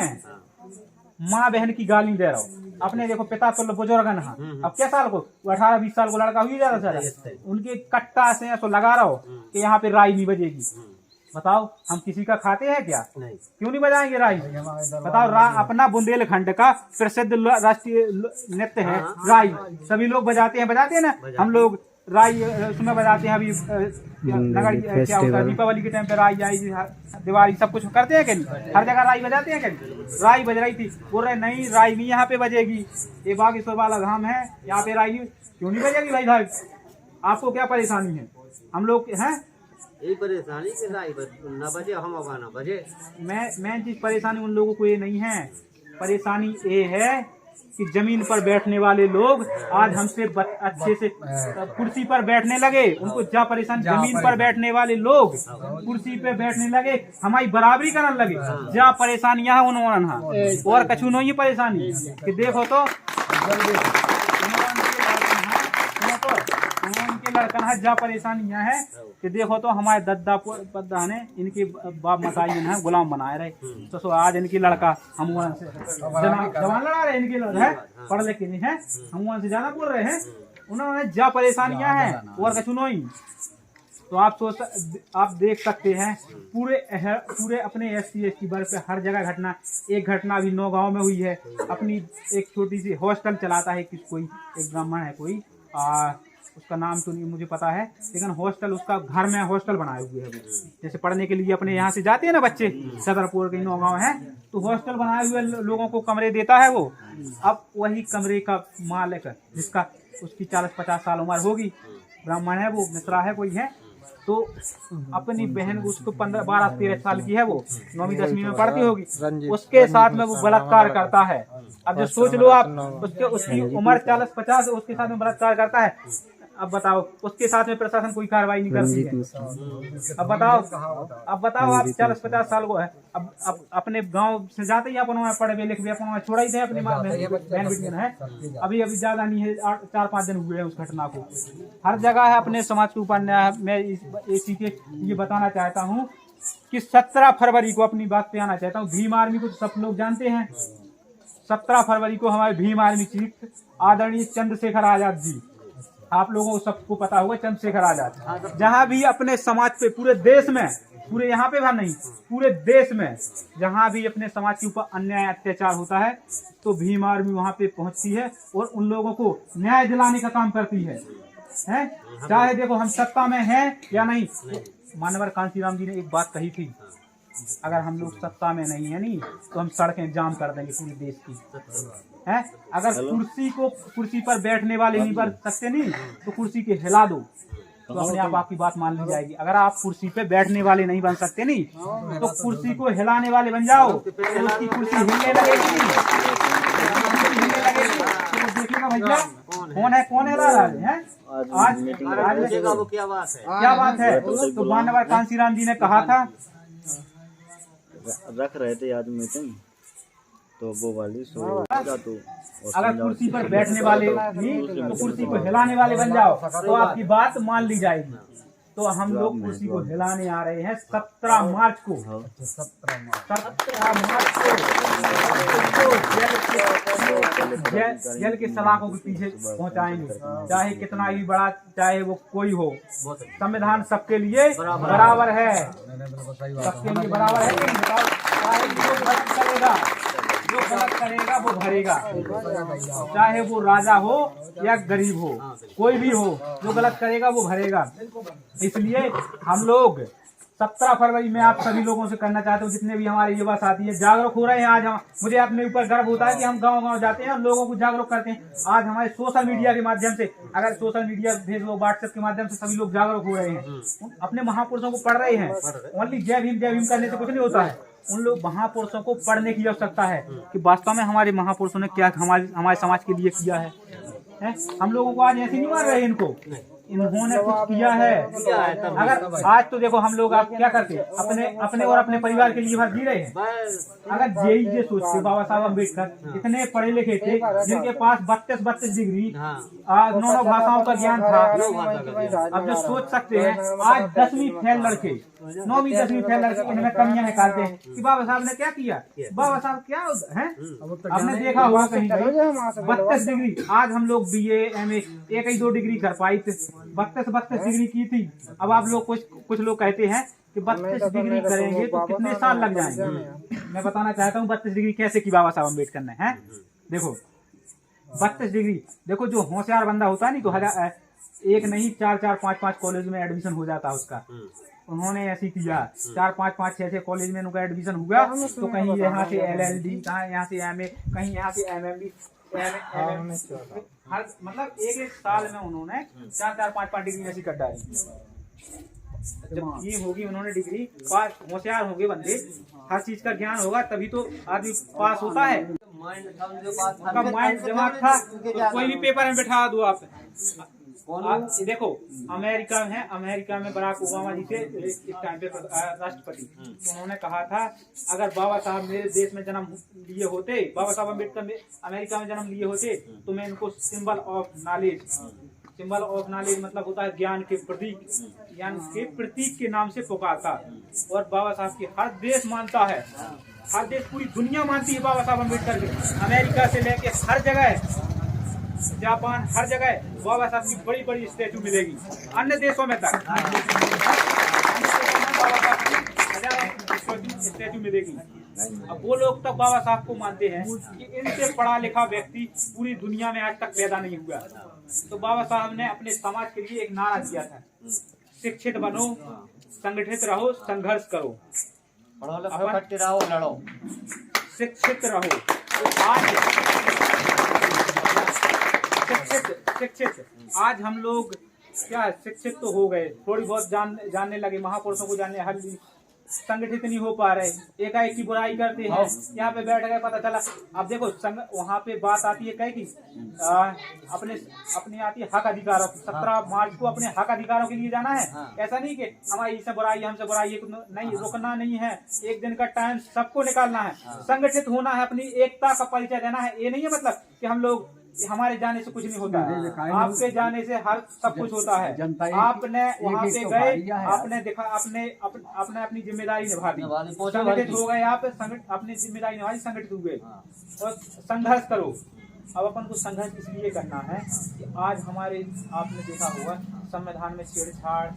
Speaker 1: माँ बहन की गाली दे रहा हो। अपने देखो पिता तो बुजुर्गन है, अब क्या साल को 18-20 साल को लड़का हुई जा रहा है, उनके कट्टा से ऐसा लगा रहा हो कि यहाँ पे राई नहीं बजेगी। बताओ हम किसी का खाते हैं क्या? नहीं। क्यों नहीं बजाएंगे राई? बताओ अपना बुंदेलखंड का प्रसिद्ध राष्ट्रीय नृत्य है राई, सभी लोग बजाते हैं ना। हम लोग राई उसमें बजाते हैं, अभी नगर क्या होता है दीपावली के टाइम पे राई आई, दिवाली सब कुछ करते हैं क्या नहीं? हर जगह राई बजाते हैं क्या नहीं? राई बज रही थी, बोल रहे नहीं राई नहीं यहाँ पे बजेगी, ये बागेश्वर वाला धाम है यहाँ पे राई क्यों नहीं बजेगी? भाई भाई आपको क्या परेशानी है? हम लोग हैं
Speaker 2: यही परेशानी कि न बजे हम न बजे।
Speaker 1: मैं चीज परेशानी उन लोगों को ये नहीं है, परेशानी ये है कि जमीन पर बैठने वाले लोग आज हमसे अच्छे से कुर्सी पर बैठने लगे। उनको क्या परेशानी? जमीन पर बैठने वाले लोग कुर्सी पे बैठने लगे, हमारी बराबरी करने लगे। जहाँ परेशानी है उन्होंने और कछु नहीं परेशानी कि देखो तो लड़कन है जहाँ परेशानी यह है कि देखो तो हमारे दद्दा ने इनके बाप मताई है गुलाम बनाए रहे, तो आज इनकी लड़का हम से जवान लड़ा रहे, इनके लोग है पढ़ लिखे नहीं है, हम से ज्यादा बोल रहे हैं। उन्होंने जहाँ परेशानियां हैं और कछु नहीं। तो आप देख सकते हैं पूरे अपने SC/ST वर्ग पे हर जगह घटना। एक घटना अभी नौगांव में हुई है, अपनी एक छोटी सी हॉस्टल चलाता है कोई एक ब्राह्मण है कोई उसका नाम तो नहीं मुझे पता है, लेकिन हॉस्टल उसका घर में हॉस्टल बनाए हुए है। जैसे पढ़ने के लिए अपने यहाँ से जाते हैं ना बच्चे, सदरपुर के नौगांव है तो हॉस्टल बनाए हुए लोगों को कमरे देता है वो। अब वही कमरे का मालिक जिसका उसकी 40-50 साल उम्र होगी, ब्राह्मण है वो, मिश्रा है कोई है, तो अपनी बहन उसको 12-13 साल की है, वो 9वीं-10वीं में पढ़ती होगी, उसके साथ में वो बलात्कार करता है। अब जो सोच लो आप, उसकी उम्र 40-50, उसके साथ में बलात्कार करता है। अब बताओ उसके साथ में प्रशासन कोई कार्रवाई नहीं करती है। अब बताओ आप 40-50 साल को है, अब अपने गांव से जाते ही अपन वहाँ पढ़े लिखे अपन छोड़ा ही थे अपने बहन बेटियां है। अभी ज्यादा नहीं है, 4-5 दिन हुए हैं उस घटना को। हर जगह है अपने समाज के ऊपर। मैं इसी के ये बताना चाहता हूँ कि 17 फरवरी को अपनी बात पे आना चाहता हूँ। भीम आर्मी को तो सब लोग जानते हैं। 17 फरवरी को हमारे भीम आर्मी चीफ आदरणीय चंद्रशेखर आजाद जी, आप लोगों को सबको पता होगा चंद्रशेखर आजाद, जहाँ भी अपने समाज पे पूरे देश में, पूरे यहाँ पे भी नहीं पूरे देश में जहाँ भी अपने समाज के ऊपर अन्याय अत्याचार होता है तो भीम आर्मी वहाँ पे पहुँचती है और उन लोगों को न्याय दिलाने का काम करती है। चाहे देखो हम सत्ता में हैं या नहीं। मानवर कांशीराम जी ने एक बात कही थी, अगर हम लोग सत्ता में नहीं है नहीं तो हम सड़कें जाम कर देंगे पूरे देश की है। अगर कुर्सी पर बैठने वाले नहीं बन सकते नहीं तो कुर्सी के हिला दो तो अपने आप आपकी बात मान ली जाएगी। अगर आप कुर्सी पे बैठने वाले नहीं बन सकते नहीं तो कुर्सी को हिलाने वाले बन जाओ तो उसकी कुर्सी हिलने लगेगी। देखिएगा भैया कौन है आज क्या बात है। तो मानवर कांशीराम जी ने कहा था,
Speaker 4: रख रहे थे आज मीटिंग तो वो वाली तो
Speaker 1: अगर कुर्सी पर बैठने वाले नहीं तो कुर्सी को हिलाने वाले बन जाओ तो आपकी बात मान ली जाएगी। तो हम लोग कुर्सी को हिलाने आ रहे हैं 17 मार्च को। 17 मार्च को जेल के सलाखों के पीछे पहुंचाएंगे, चाहे कितना भी बड़ा, चाहे वो कोई हो। संविधान सबके लिए बराबर है, सबके लिए बराबर है। बताओ, चाहे जो गलत करेगा, जो गलत करेगा वो भरेगा, चाहे वो राजा हो या गरीब हो, कोई भी हो, जो गलत करेगा वो भरेगा। इसलिए हम लोग 17 फरवरी में आप सभी लोगों से करना चाहते हूँ, जितने भी हमारे युवा साथी हैं, जागरूक हो रहे हैं। आज हम, मुझे अपने ऊपर गर्व होता है कि हम गांव-गांव जाते हैं और लोगों को जागरूक करते हैं। आज हमारे सोशल मीडिया के माध्यम से, अगर सोशल मीडिया, फेसबुक, व्हाट्सएप के माध्यम से सभी लोग जागरूक हो रहे हैं, अपने महापुरुषों को पढ़ रहे हैं। ओनली जय भीम करने से कुछ नहीं होता है, उन लोग महापुरुषों को पढ़ने की आवश्यकता है कि वास्तव में हमारे महापुरुषों ने क्या हमारे समाज के लिए किया है। हम लोगों को आज ऐसे नहीं मार रहे हैं, इन्होंने कुछ किया है। अगर आज तो देखो हम लोग आप क्या करते हैं, अपने और अपने परिवार के लिए भर जी रहे हैं। अगर ये सोचते बाबा साहब अम्बेडकर इतने पढ़े लिखे थे, जिनके पास 32 डिग्री, 9 भाषाओं का ज्ञान था। अब जो सोच सकते हैं, आज 10वीं फेल लड़के, 9वीं 10वीं फेल लड़के इनमें कमियां निकालते हैं कि बाबा साहब ने क्या किया। बाबा साहब क्या है, आपने देखा होगा कहीं 32 डिग्री। आज हम लोग BA MA 1-2 डिग्री कर पाई थे, 32 डिग्री की थी। अब आप लोग कुछ लोग कहते हैं कि 32 डिग्री करेंगे तो कितने साल लग जाएंगे। मैं बताना चाहता हूँ 32 डिग्री कैसे की बाबा साहब अम्बेडकर ने है। देखो 32 डिग्री, देखो जो होशियार बंदा होता है नहीं, तो एक नहीं 4-4, 5-5 कॉलेज में एडमिशन हो जाता है उसका। उन्होंने ऐसी किया, 4-5, 6 एडमिशन हुआ। तो कहीं यहाँ से LLD, कहीं यहाँ से MA, कहीं यहाँ से MMB, हर मतलब एक साल में उन्होंने 4-5 डिग्री ऐसी कर डाली। जब ये होगी उन्होंने डिग्री पास, होशियार होंगे बंदे, हर चीज का ज्ञान होगा तभी तो आदमी पास होता है। उनका माइंड दिमाग था तो कोई भी पेपर में बैठा दो आप। देखो अमेरिका में बराक ओबामा जी थे इस टाइम पे राष्ट्रपति। उन्होंने कहा था, अगर बाबा साहब मेरे देश में जन्म लिए होते, बाबा साहब अम्बेडकर अमेरिका में जन्म लिए होते, तो मैं इनको सिंबल ऑफ नॉलेज मतलब होता है ज्ञान के प्रतीक के नाम से पुकारता। और बाबा साहब की हर देश मानता है, हर देश, पूरी दुनिया मानती है बाबा साहब अम्बेडकर के। अमेरिका से लेके हर जगह, जापान, हर जगह बाबा साहब की बड़ी स्टैचू मिलेगी। अन्य देशों में तक स्टैचू मिलेगी। अब वो लोग तक बाबा साहब को मानते हैं कि इनसे पढ़ा लिखा व्यक्ति पूरी दुनिया में आज तक पैदा नहीं हुआ। तो बाबा साहब ने अपने समाज के लिए एक नारा दिया था, शिक्षित बनो, संगठित रहो, संघर्ष करो, लड़ो, शिक्षित रहो। शिक्षित आज हम लोग क्या शिक्षित तो हो गए, थोड़ी बहुत जानने लगे, महापुरुषों को जानने, हर संगठित नहीं हो पा रहे, एकाएक की बुराई करते हैं। यहाँ पे बैठ गए, पता चला। अब देखो वहाँ पे बात आती है की अपने आती है हक अधिकारों। 17 मार्च को अपने हक अधिकारों के लिए जाना है। ऐसा नहीं कि हमारी इससे बुराई, हमसे बुराई नहीं, रुकना नहीं है। एक दिन का टाइम सबको निकालना है, संगठित होना है, अपनी एकता का परिचय देना है। ये नहीं है मतलब कि हम लोग हमारे जाने से कुछ नहीं होता है, आपके जाने से हर सब कुछ होता है। आपने वहाँ पे गए, आपने देखा, आपने अपनी जिम्मेदारी निभा दी, संगठित हो गए, आप अपनी जिम्मेदारी निभाई, संगठित हुए और संघर्ष करो। अब अपन को संघर्ष इसलिए करना है कि आज हमारे, आपने देखा होगा संविधान में छेड़छाड़,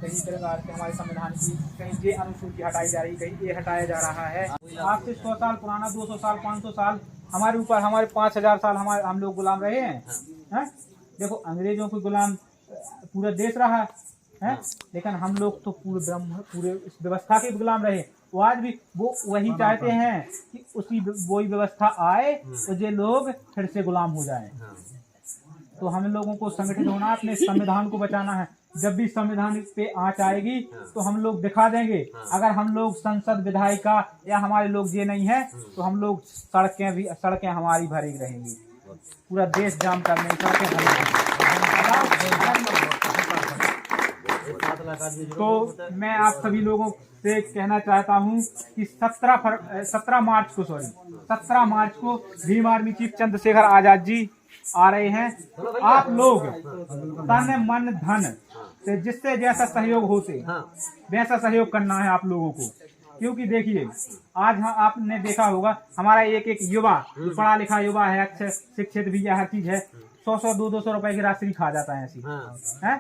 Speaker 1: कई प्रकार के हमारे संविधान की कहीं ये अनुसूची हटाई जा रही, कहीं ये हटाया जा रहा है। आज से 100 साल पुराना, 200 साल, 500 साल हमारे ऊपर, हमारे 5000 साल हम लोग गुलाम रहे हैं। देखो अंग्रेजों को गुलाम पूरा देश रहा है, लेकिन हम लोग तो पूरे इस व्यवस्था के गुलाम रहे। वो आज भी वो वही चाहते हैं कि वही व्यवस्था आए तो ये लोग फिर से गुलाम हो जाएं। तो हम लोगों को संगठित होना, अपने संविधान को बचाना है। जब भी संविधान पे आंच आएगी तो हम लोग दिखा देंगे। अगर हम लोग संसद, विधायिका या हमारे लोग ये नहीं है तो हम लोग सड़कें हमारी भरी रहेंगी, पूरा देश जाम करने, सड़कें तो मैं आप सभी लोगों से कहना चाहता हूँ कि 17 मार्च को भीम आर्मी चीफ चंद्रशेखर आजाद जी आ रहे हैं। आप लोग तन मन धन से जिससे जैसा सहयोग होते वैसा सहयोग करना है आप लोगों को, क्योंकि देखिए आज आपने देखा होगा हमारा एक युवा पढ़ा लिखा युवा है, अच्छे शिक्षित भी है, हर चीज है, 100 200 रुपए की राशि खा जाता है ऐसी है।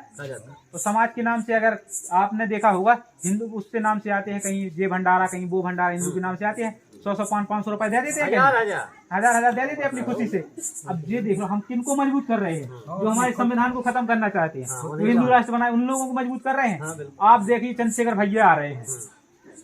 Speaker 1: तो समाज के नाम से अगर आपने देखा होगा हिंदू उसके नाम से आते हैं, कहीं ये भंडारा कहीं वो भंडारा, हिंदू के नाम से आते हैं, 100 500 रुपए दे देते हैं, हजार दे देते हैं अपनी खुशी से। अब ये देख लो हम किनको मजबूत कर रहे हैं, जो हमारे संविधान को खत्म करना चाहते हैं, जो हिंदू राष्ट्र बनाए उन लोगों को मजबूत कर रहे हैं। आप देखिए चंद्रशेखर भैया आ रहे हैं,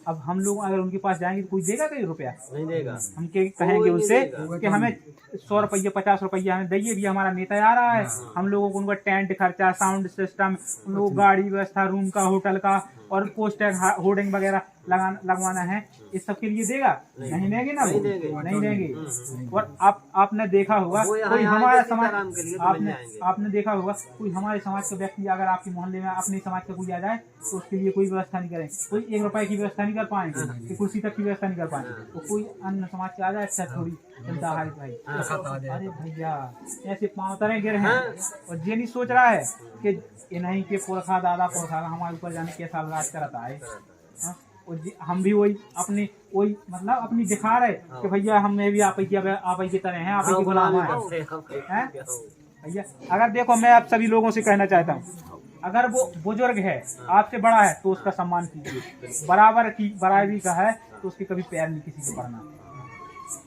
Speaker 1: अब हम लोग अगर उनके पास जाएंगे तो कोई देगा कई रुपया? नहीं देगा। हम कहेंगे उनसे कि हमें 100 रुपये 50 रुपया हमें दइए, भी हमारा नेता आ रहा है, हम लोगों को उनका टेंट खर्चा, साउंड सिस्टम, उन लोगों गाड़ी व्यवस्था, रूम का, होटल का और पोस्टर होर्डिंग वगैरह लगवाना है, इस सब के लिए देगा? नहीं देंगे ना, नहीं देंगे। और आपने देखा होगा कोई हमारा समाज, आपने देखा होगा कोई हमारे समाज का व्यक्ति अगर आपके मोहल्ले में अपने समाज का कोई आ जाए तो उसके लिए कोई व्यवस्था नहीं करेंगे, कोई 1 रुपए की व्यवस्था नहीं कर पाएंगे, कि कुर्सी तक की व्यवस्था नहीं कर पाएंगे। तो कोई अन्य समाज के आ जाए अच्छा थोड़ी चलता है भाई, अरे भैया ऐसे पाँव तरह गिर हैं, और ये नहीं सोच रहा है कि इन्हीं के पुरखा दादा पुरखा हमारे ऊपर जाने कैसा राज करता है। और हम भी वही अपनी वही मतलब अपनी दिखा रहे कि भैया हमें भी आप ही की तरह हैं, आप ही की गुलाम हैं भैया। अगर देखो मैं आप सभी लोगों से कहना चाहता हूँ, अगर वो बुजुर्ग है आपसे बड़ा है तो उसका सम्मान कीजिए, बराबरी का है तो उसके कभी पैर नहीं किसी को पड़ना।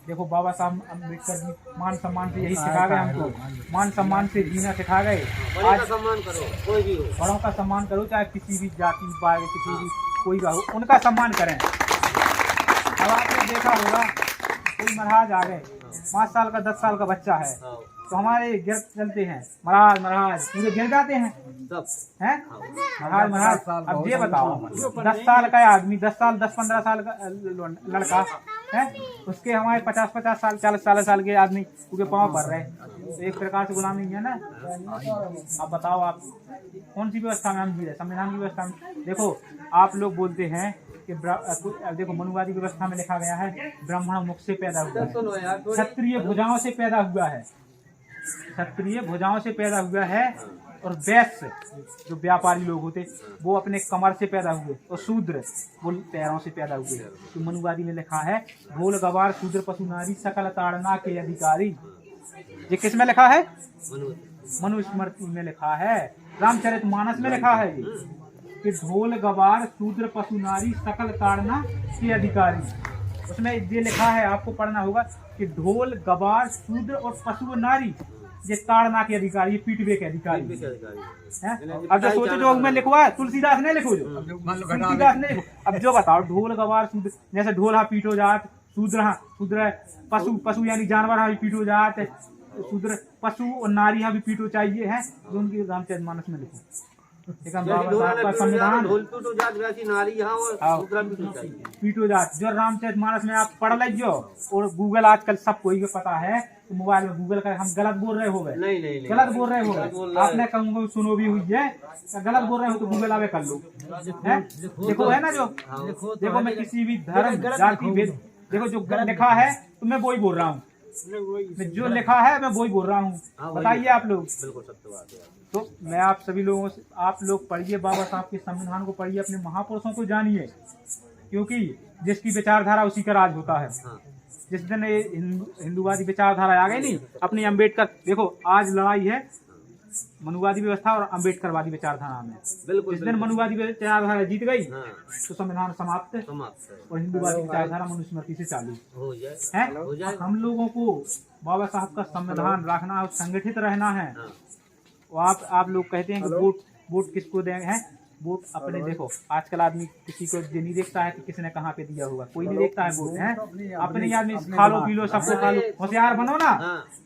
Speaker 1: देखो बाबा साहब अम्बेडकर जी मान सम्मान से यही सिखा गए हमको, मान सम्मान से जीना सिखा गए। आज
Speaker 2: सम्मान करो, कोई भी हो,
Speaker 1: बड़ों का सम्मान करो, चाहे किसी भी जाति पाए किसी भी कोई का हो, उनका सम्मान करें। अब आपने देखा होगा कोई महाराज आ गए, 5 साल का 10 साल का बच्चा है तो हमारे गिर चलते हैं, महाराज पूरे गिर जाते हैं हैं महाराज। अब ये बताओ 10 साल का आदमी, 10-15 साल का लड़का है, उसके हमारे 50 साल 40 साल के आदमी उनके पाँव पड़ रहे हैं, तो एक प्रकार से गुलामी है ना। आप बताओ आप कौन सी व्यवस्था में हम जी रहे? संविधान की व्यवस्था में। देखो आप लोग बोलते हैं कि देखो मनुवादी व्यवस्था में लिखा गया है ब्राह्मण मुख से पैदा हुआ है, क्षत्रिय भुजाओं से पैदा हुआ है, क्षत्रिय भुजाओं से पैदा हुआ है, और वैश्य जो व्यापारी लोग होते वो अपने कमर से पैदा हुए, और शूद्र वो पैरों से पैदा हुए। तो मनुवादी में लिखा है ढोल गवार शूद्र पशु नारी सकल ताड़ना के अधिकारी। ये किस में लिखा है? मनुस्मृति में लिखा है, रामचरितमानस में लिखा है कि ढोल गवार शूद्र पशु नारी सकल ताड़ना के अधिकारी। उसमें ये लिखा है, आपको पढ़ना होगा कि ढोल गवार शूद्र और पशु नारी ये ताड़ना के अधिकारी, पीटवे के अधिकारी हैं। अब जो सोचो जो मैं लिखवा है तुलसीदास ने लिखो, जो तुलसीदास ने लिखो। अब जो बताओ ढोल गवार शूद्र, जैसे ढोल हा पीटो जात, शूद्र पशु यानी जानवर हा भी पीटो जात, शूद्र पशु और नारी हा भी पीटो चाहिए है, जो उनकी रामचरितमानस में लिखो। संविधान पीटो जात जो रामचरितमानस में आप पढ़ लीजिए, और गूगल आजकल सब कोई पता है, तो मोबाइल में गूगल का हम गलत बोल रहे हो गए, गलत बोल रहे हो गए, आपने कहूँगा सुनो भी हुई है, गलत बोल रहे हो तो गूगल आवे कर लो। देखो है ना, जो देखो मैं किसी भी धर्म जाति भेद, देखो जो लिखा है तो मैं वही बोल रहा हूँ, जो लिखा है मैं वही बोल रहा हूँ। बताइए आप लोग। तो मैं आप सभी लोगों से, आप लोग पढ़िए बाबा साहब के संविधान को पढ़िए, अपने महापुरुषों को जानिए, क्योंकि जिसकी विचारधारा उसी का राज होता है। जिस दिन ये हिंदूवादी विचारधारा आ गई नहीं अपनी अम्बेडकर, देखो आज लड़ाई है मनुवादी व्यवस्था और अम्बेडकरवादी विचारधारा में। जिस दिन मनुवादी विचारधारा जीत गई तो संविधान समाप्त और हिंदूवादी विचारधारा मनुस्मृति से चालू है। हम लोगों को बाबा साहब का संविधान रखना है, संगठित रहना है। आप लोग कहते हैं कि वोट किसको देंगे हैं, वोट अपने। देखो आजकल आदमी किसी को ये नहीं देखता है कि किसने कहाँ पे दिया होगा, कोई नहीं देखता है वोट है अपने आदमी। खा लो पी लो सबको खा लो, होशियार बनो ना।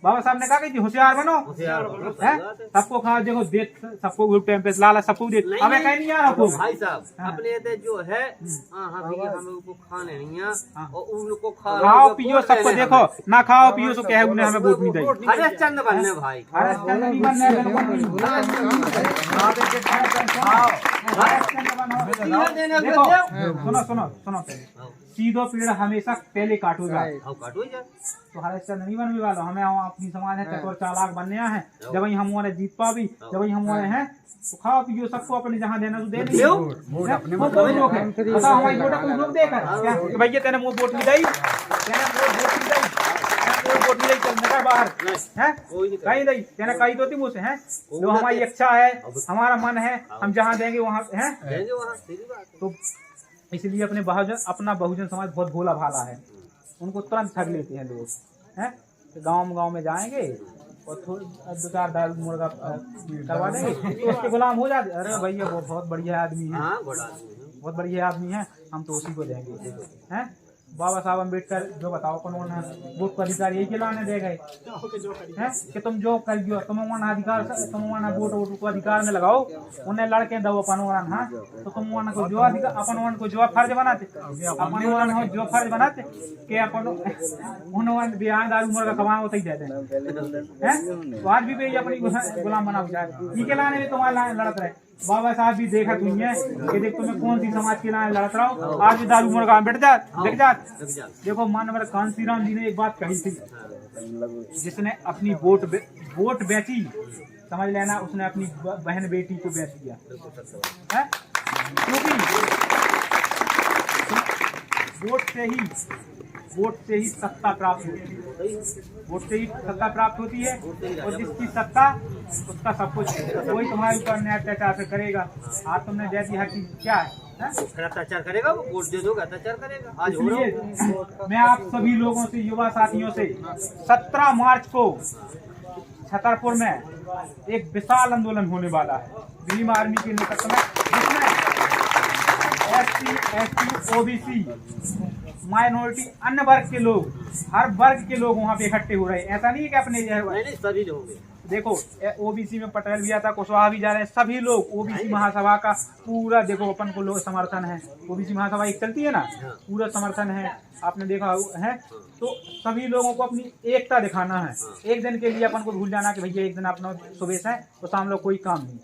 Speaker 1: बाबा साहब ने कहा कि होशियार बनो है, सबको खा, देखो देख सबको टाइम पे लाला सबको दे, हमें कहीं नहीं आ रहा
Speaker 2: भाई साहब अपने जो है हमें खाने नहीं है और उनको
Speaker 1: खाओ पियो सबको, देखो ना खाओ पियो तो कहे उन्हें हमें वोट नहीं देगी।
Speaker 2: हरिश्चंद्र बनने भाई,
Speaker 1: हरिश्चंद्र नहीं बनने, देखो सुनो सुनो सुनो पहले सीधो पेड़ हमेशा पहले काटो जाए
Speaker 2: काटो जाए
Speaker 1: तो हर ऐसा नहीं बनने वाला हमें अपनी समाज है चतुर चालाक बनने हैं जब वही हम जीत पा भी जब वही हम हैं तो खाओ पियो सबको अपने जहाँ देना तो दे हमारी वोट कोई लोग देकर भैया तेने मुँह वोट नहीं दी वोट नहीं चल बाहर है कहीं नहीं तेने कही तो थी मुझसे है जो हमारी इच्छा है हमारा मन है हम जहाँ देंगे वहाँ है तो इसलिए अपना बहुजन समाज बहुत भोला भाला है उनको तुरंत ठग लेते हैं लोग हैं तो गांव में जाएंगे और दो चार दाल मुर्गा करवा देंगे तो उसके गुलाम हो जाते अरे भैया वो बहुत बढ़िया आदमी है बहुत बढ़िया आदमी है हम तो उसी को देंगे हैं बाबा साहब अम्बेडकर जो बताओ उन्होंने वोट का अधिकार यही खिलाने दे गए हैं कि तुम जो कर दियो तुम अधिकार तुम वोट को अधिकार में लगाओ उन्हें लड़के दो अपन हाँ तो तुम को जो अधिकार अपन को जो फर्ज बनाते अपन जो फर्ज बनाते कि अपन उन्होंने बिहार दारू मुर्गा कमाओ होता ही देते हैं तो आज भी वे अपनी गुलाम बना जाए ये के लाने में तुम्हारे लड़त रहे बाबा साहब भी देखा तुम कि देख तुम्हें कौन सी समाज के लाने लड़त रहा हो आज भी दारू मुर्गा बैठ जात देखो मानवर कांसीराम जी ने एक बात कही थी जिसने अपनी वोट बेची समझ लेना उसने अपनी बहन बेटी को बेच दिया है क्योंकि वोट से ही सत्ता प्राप्त होती है वोट से ही सत्ता प्राप्त होती है और जिसकी सत्ता उसका सब कुछ कोई तुम्हारे ऊपर न्याय अत्याचार से करेगा आज तुमने दे दिया कि क्या है
Speaker 2: अत्याचार करेगा वो वोट दे दोगे अत्याचार करेगा आज
Speaker 1: इसलिए मैं आप सभी लोगों से युवा साथियों से 17 मार्च को छतरपुर में एक विशाल आंदोलन होने वाला है भीम आर्मी के नेतृत्व में जिसमें SC OBC माइनॉरिटी अन्य वर्ग के लोग हर वर्ग के लोग वहाँ पे इकट्ठे हो रहे हैं ऐसा नहीं है कि अपने
Speaker 2: नहीं सभी लोग
Speaker 1: देखो ओबीसी में पटेल भी आता कुशवाहा भी जा रहे हैं सभी लोग ओबीसी महासभा का पूरा देखो अपन को लोग समर्थन है ओबीसी महासभा एक चलती है ना पूरा समर्थन है आपने देखा है तो सभी लोगों को अपनी एकता दिखाना है एक दिन के लिए अपन को भूल जाना कि भैया एक दिन अपना सुबह से तो शाम लोग कोई काम नहीं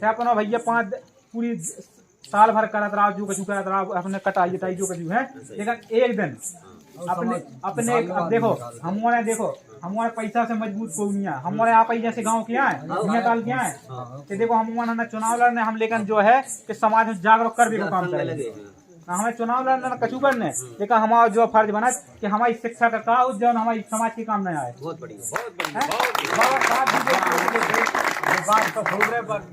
Speaker 1: अपना भैया 5 पूरी साल भर करत रहा जो कछु करत रहा अपने कटाई जटाई जो कछु है लेकिन एक दिन अपने अब देखो हमारे पैसा से मजबूत कोई नहीं है हमारे आप ही जैसे गांव क्या है दुनिया काल क्या है कि देखो हम चुनाव लड़ने हम लेकिन जो है कि समाज में जागरूक कर भी काम करेंगे हमें चुनाव लड़ना कछु करने लेकिन हमारा जो फर्ज बना कि हमारी शिक्षा का का उज्जवल हमारी समाज के काम में आए
Speaker 2: बहुत बढ़िया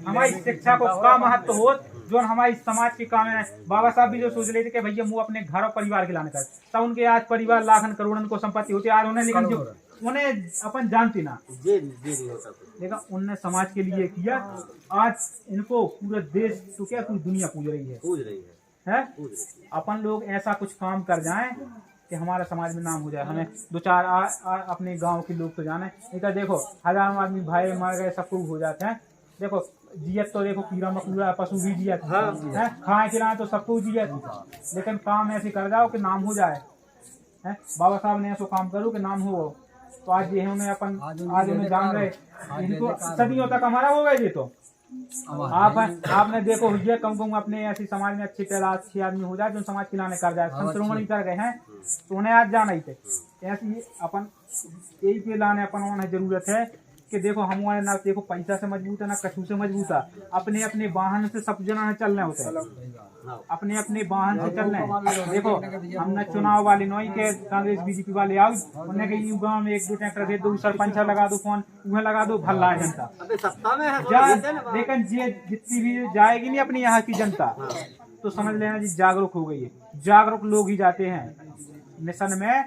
Speaker 1: हमारी शिक्षा को का महत्व हो जो हमारी समाज के काम है बाबा साहब भी जो सोच रहे थे कि भैया मुँह अपने घर और परिवार के लाने कर तब उनके आज परिवार लाखन करोड़न को संपत्ति होती आज उन्हें लेकिन जो उन्हें अपन जानती ना लेकिन उनने समाज के लिए किया आज इनको पूरा देश तो क्या पूरी दुनिया पूज रही है अपन लोग ऐसा कुछ काम कर जाएं कि हमारा समाज में नाम हो जाए हमें 2-4 अपने गांव के लोग तो जाने इधर देखो हजारों आदमी भाई मर गए सब कुछ हो जाते हैं देखो जियत तो देखो कीड़ा मकोड़ा पशु भी जियत है खाए खिलाए तो सबको जियत लेकिन काम ऐसे कर जाओ कि नाम हो जाए है बाबा साहब ने ऐसा काम करो कि नाम हो तो आज ये उन्हें अपन आज उन्हें जान रहे इनको सदियों तक हमारा हो गए ये तो आपने देखो भैया कम अपने ऐसी समाज में अच्छे आदमी हो जाए जो समाज खिलाने कर जाए संश्रोमणी कर गए हैं तो उन्हें आज जाना ही थे ऐसी अपन यही के लाने अपन होना जरूरत है कि देखो हमारे ना देखो पैसा से मजबूत है ना कछु से मजबूत है अपने अपने वाहन से सब जना चलने होते हैं अपने अपने वाहन से चलने देखो हमने चुनाव वाले नोई के कांग्रेस बीजेपी वाले आओ उन्हें कहीं गाँव में 1-2 ट्रैक्टर दे दो सरपंच लगा दो फोन उन्हें लगा दो भल्ला है जनता लेकिन जितनी भी जाएगी नहीं अपनी यहाँ की जनता तो समझ लेना जी जागरूक हो गई है जागरूक लोग ही जाते हैं मिशन में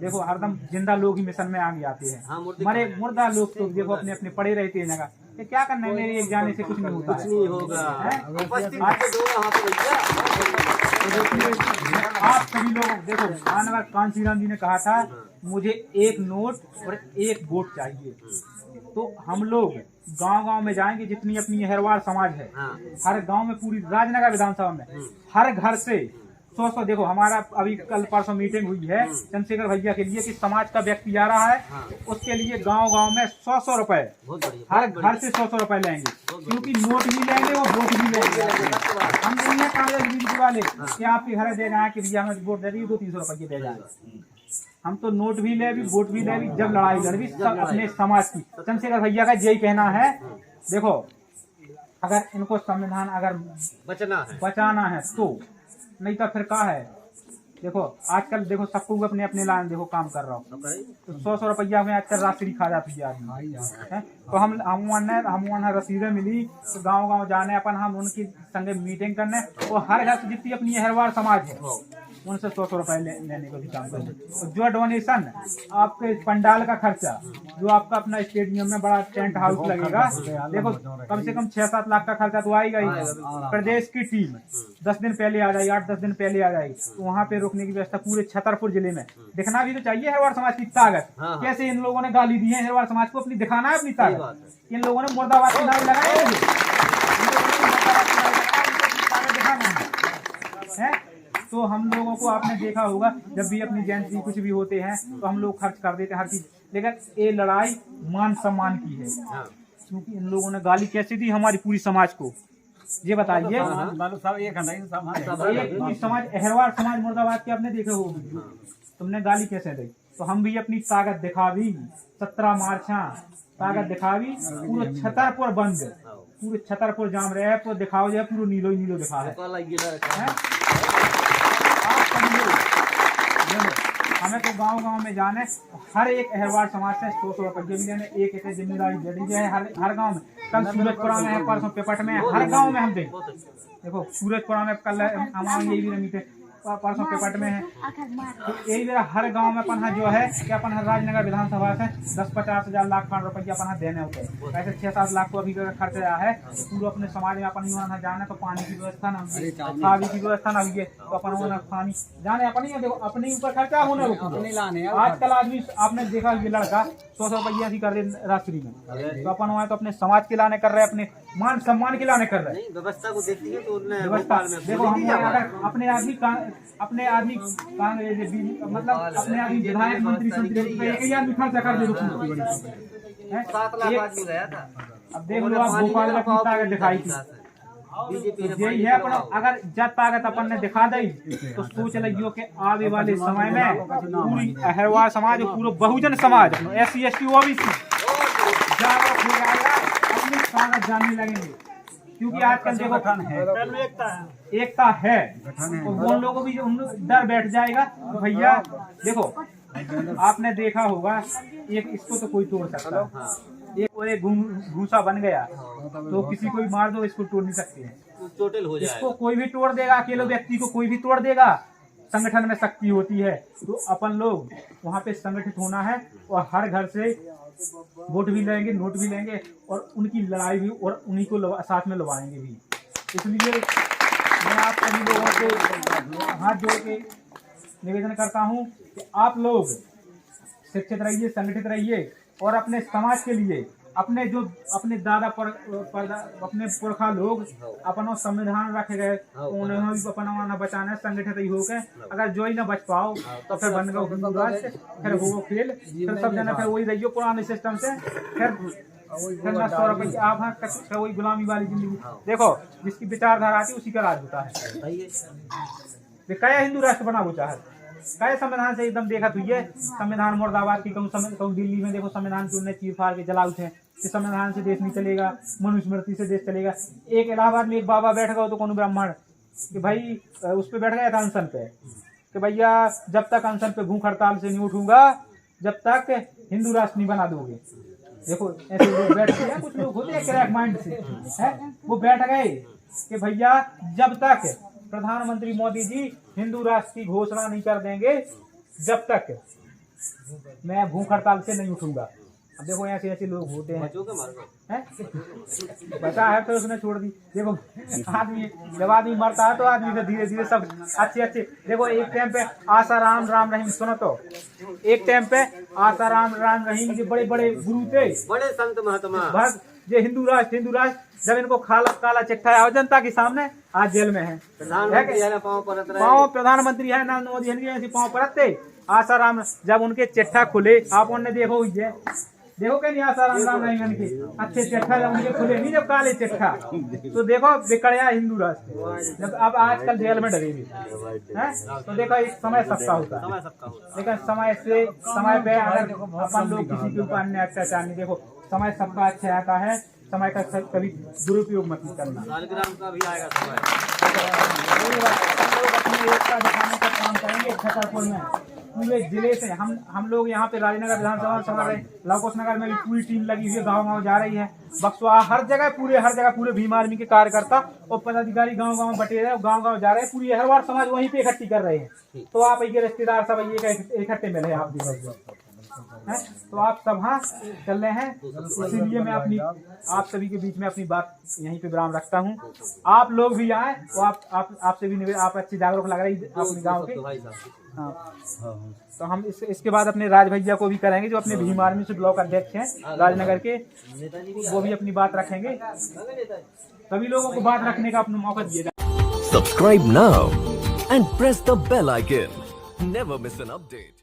Speaker 1: देखो हरदम जिंदा लोग ही मिशन में आगे आते हैं मरे मुर्दा लोग तो देखो अपने अपने पड़े रहते हैं जगह ये क्या करना है मेरे एक जाने से कुछ नहीं होता आप सभी लोग देखो मानवर कांसीराम जी ने कहा था मुझे 1 नोट और 1 वोट चाहिए तो हम लोग गांव में जाएंगे जितनी अपनी हेरवाड़ समाज है हर गांव में पूरी राजनगर विधानसभा में हर घर से 100 देखो हमारा अभी कल परसों मीटिंग हुई है चंद्रशेखर भैया के लिए कि समाज का व्यक्ति आ रहा है, उसके लिए गांव-गांव में 100 रुपए
Speaker 2: बहुत बढ़िया।
Speaker 1: हर घर से 100 रुपए लेंगे, क्योंकि नोट भी लेंगे और वोट भी लेंगे। हम नहीं है कांग्रेस बीजेपी वाले कि आपके घर दे जाए कि भैया हमें वोट दे दी 200-300 रुपए दे जाए। हम तो नोट भी ले भी वोट भी ले भी, जब लड़ाई लड़ भी सब अपने समाज की। चंद्रशेखर भैया का यही कहना है, देखो अगर इनको संविधान अगर बचाना है तो, नहीं तो फिर क्या है। देखो आजकल देखो सबको अपने अपने लाइन देखो काम कर रहा हूँ, तो 100 रुपया में आजकल राशि खा जाती है आदमी है। तो हम रसीदें मिली तो गांव जाने अपन हम उनकी संगे मीटिंग करने और हर घर से जितनी अपनी हेरवार समाज है उनसे 100 रुपए लेने को भी काम करेंगे। तो जो डोनेशन आपके पंडाल का खर्चा, जो आपका अपना स्टेडियम में बड़ा टेंट हाउस लगेगा, देखो कम से कम 6-7 लाख का खर्चा तो आएगा ही। प्रदेश की टीम 10 दिन पहले आ जाएगी, 8-10 दिन पहले आ जाएगी, तो वहाँ पे रोकने की व्यवस्था पूरे छतरपुर जिले में। दिखना भी तो चाहिए हेरवार समाज की ताकत। कैसे इन लोगों ने गाली दी है हेरवार समाज को, अपनी दिखाना है अपनी ताकत। इन लोगों ने मुर्दाबाद के नारे लगाए हैं। तो हम लोगों को आपने देखा होगा जब भी अपनी जयंती कुछ भी होते हैं तो हम लोग खर्च कर देते हैं हर चीज, लेकिन ये लड़ाई मान सम्मान की है। क्योंकि इन लोगों ने गाली कैसे दी हमारी पूरी समाज को, ये बताइए। पूरी समाज अहरवार समाज मुर्दाबाद के आपने देखे होगी, तुमने गाली कैसे दी। तो हम भी अपनी ताकत दिखावी, 17 मार्च ताकत दिखावी, पूरे छतरपुर बंद, पूरे छतरपुर जाम रहे तो दिखाओ जाए पूरा नीलो ही नीलो दिखा है। हमें तो गांव में जाने हर एक अहरवार समाज से 100 रुपए भी लेने, एक जिम्मेदारी दे दी है हर गांव में। कल सूरजपुरा में है, परसों पेपट में है, हर गांव में हम देखो सूरजपुरा में कल हमारे यही भी मीटिंग परसों पेपट में है। तो यही मेरा हर गांव में अपन जो है कि अपन राजनगर विधानसभा से 10-50 हजार लाख रुपया अपन देने होते हैं। वैसे 6-7 लाख को अभी खर्च आया है, पूरा अपने समाज में अपन जाने तो पानी की व्यवस्था ना हुई, खादी की व्यवस्था ना हुई, तो अपन पानी जाने अपन ही देखो अपने ऊपर खर्चा होने रुको। आजकल आदमी आपने देखा ये लड़का 100 रुपया ही कर रहे रात्रि में, तो अपन वहाँ तो अपने समाज के लाने कर रहे, अपने मान सम्मान के लाने कर रहे।
Speaker 2: व्यवस्था को देखती है तो
Speaker 1: व्यवस्था देखो हम अगर अपने आदमी मतलब अपने आदमी विधायक मंत्री एक ही आदमी खर्चा कर दे
Speaker 2: 7 लाख आदमी गया था।
Speaker 1: अब देख लो आप भोपाल में कितना ताकत दिखाई थी, यही है अपन अगर जब ताकत अपन ने दिखा दी तो सोच लियो कि आने वाले समय में पूरी अहरवार समाज पूरा Bahujan Samaj SC ST OBC जागरूक हो जाएगा, अपनी ताकत जानने लगेंगे। क्योंकि आजकल देखो एकता है तो वो लोगों को भी डर बैठ जाएगा। तो भैया देखो आपने देखा होगा एक इसको तो कोई तोड़ सकता है, एक घूसा बन गया तो किसी को भी मार दो, इसको तोड़ नहीं सकते हैं,
Speaker 2: टोटल हो जाएगा।
Speaker 1: इसको कोई भी तोड़ देगा, अकेले व्यक्ति को कोई भी तोड़ देगा। संगठन में शक्ति होती है, तो अपन लोग वहाँ पे संगठित होना है और हर घर से वोट भी लेंगे, नोट भी लेंगे और उनकी लड़ाई भी और उन्हीं को साथ में लड़वाएंगे भी। इसलिए मैं आप सभी लोगों से हाथ जोड़ के निवेदन करता हूँ कि आप लोग शिक्षित रहिए, संगठित रहिए और अपने समाज के लिए अपने जो अपने दादा अपने पुरखा लोग अपना संविधान रखे गए उन्हें भी अपना बचाना है, संगठित ही होकर। अगर जो ही ना बच पाओ तो फिर बन गए हिंदू राष्ट्र, फिर वो खेल, फिर सब जना फिर वही रहियो पुराने सिस्टम से, फिर 100 रुपये आप वही गुलामी वाली जिंदगी। देखो जिसकी विचारधारा आती है उसी का राज होता है। क्या हिंदू राष्ट्र बना वो चाहे क्या संविधान से एकदम देखा हुई है। संविधान मुर्दाबाद की कहूँ दिल्ली में देखो संविधान की उन्हें चीर फाड़ के जला उठे कि संविधान से देश नहीं चलेगा, मनुस्मृति से देश चलेगा। एक इलाहाबाद में एक बाबा बैठ गए तो कौन ब्राह्मण कि भाई उस पर बैठ गया था अनशन पे कि भैया जब तक अनशन पे भूख हड़ताल से नहीं उठूंगा जब तक हिंदू राष्ट्र नहीं बना दोगे। देखो ऐसे लोग बैठ गए, कुछ लोग होते हैं क्रैक माइंड से है, वो बैठ गए कि भैया जब तक प्रधानमंत्री मोदी जी हिंदू राष्ट्र की घोषणा नहीं कर देंगे जब तक मैं भूख हड़ताल से नहीं उठूंगा। अब देखो ऐसे ऐसे लोग होते हैं, बचा है तो उसने छोड़ दी। देखो आदमी जब आदमी मरता है तो आदमी से धीरे धीरे सब अच्छे देखो एक टाइम पे आसाराम राम रहीम सुनो तो एक टाइम पे आसाराम राम रहीम के बड़े बड़े गुरु थे,
Speaker 2: बड़े संत महात्मा
Speaker 1: ये हिंदू राष्ट्र जब इनको काला चिट्ठा है और जनता के सामने आज जेल में है।
Speaker 2: प्रधानमंत्री है ना पाँव परत रहे।
Speaker 1: पाँव प्रधानमंत्री है नरेंद्र मोदी ऐसी पाँव परतते आसाराम जब उनके चिट्ठा खुले आप उनने देखो देखो कहीं नहीं आसाराम राम रहीमन के अच्छे चिट्ठा जब उनके खुले नहीं जब काले चिट्ठा तो देखो बिकड़िया हिंदू राष्ट्र जब अब आजकल जेल में डरे भी है तो देखो एक समय सबका होता है लेकिन समय पे अगर अपन लोग किसी के ऊपर अन्य अत्याचार नहीं देखो समय सबका अच्छा आता है समय का कभी दुरुपयोग मत करना।
Speaker 2: सालग्राम का भी आएगा समय।
Speaker 1: लोग अपनी एकता दिखाने का काम करेंगे छतरपुर में पूरे जिले से हम लोग यहाँ पे राजनगर विधानसभा सभा रहे लवकुश नगर में भी पूरी टीम लगी हुई है गाँव जा रही है बक्सवा हर जगह पूरे भीम आर्मी के कार्यकर्ता और पदाधिकारी गाँव बटे रहे गाँव जा रहे हैं पूरी हरवार समाज वहीं पे इकट्ठी कर रहे हैं तो आप ये रिश्तेदार सब ये इकट्ठे मिले आप भी तो आप सब हाँ चल रहे हैं इसीलिए मैं आप सभी के बीच में अपनी बात यहीं पे विराम रखता हूँ। आप लोग भी आए तो आपसे भी आप अच्छी जागरूक लग रही अपने गांव के। हाँ तो हम इसके बाद अपने राज भैया को भी करेंगे जो अपने भीम आर्मी से ब्लॉक अध्यक्ष हैं राजनगर के वो भी अपनी बात रखेंगे। सभी लोगों को बात रखने का अपना मौका दिएगा।
Speaker 5: Subscribe now and press the bell icon. Never miss an update.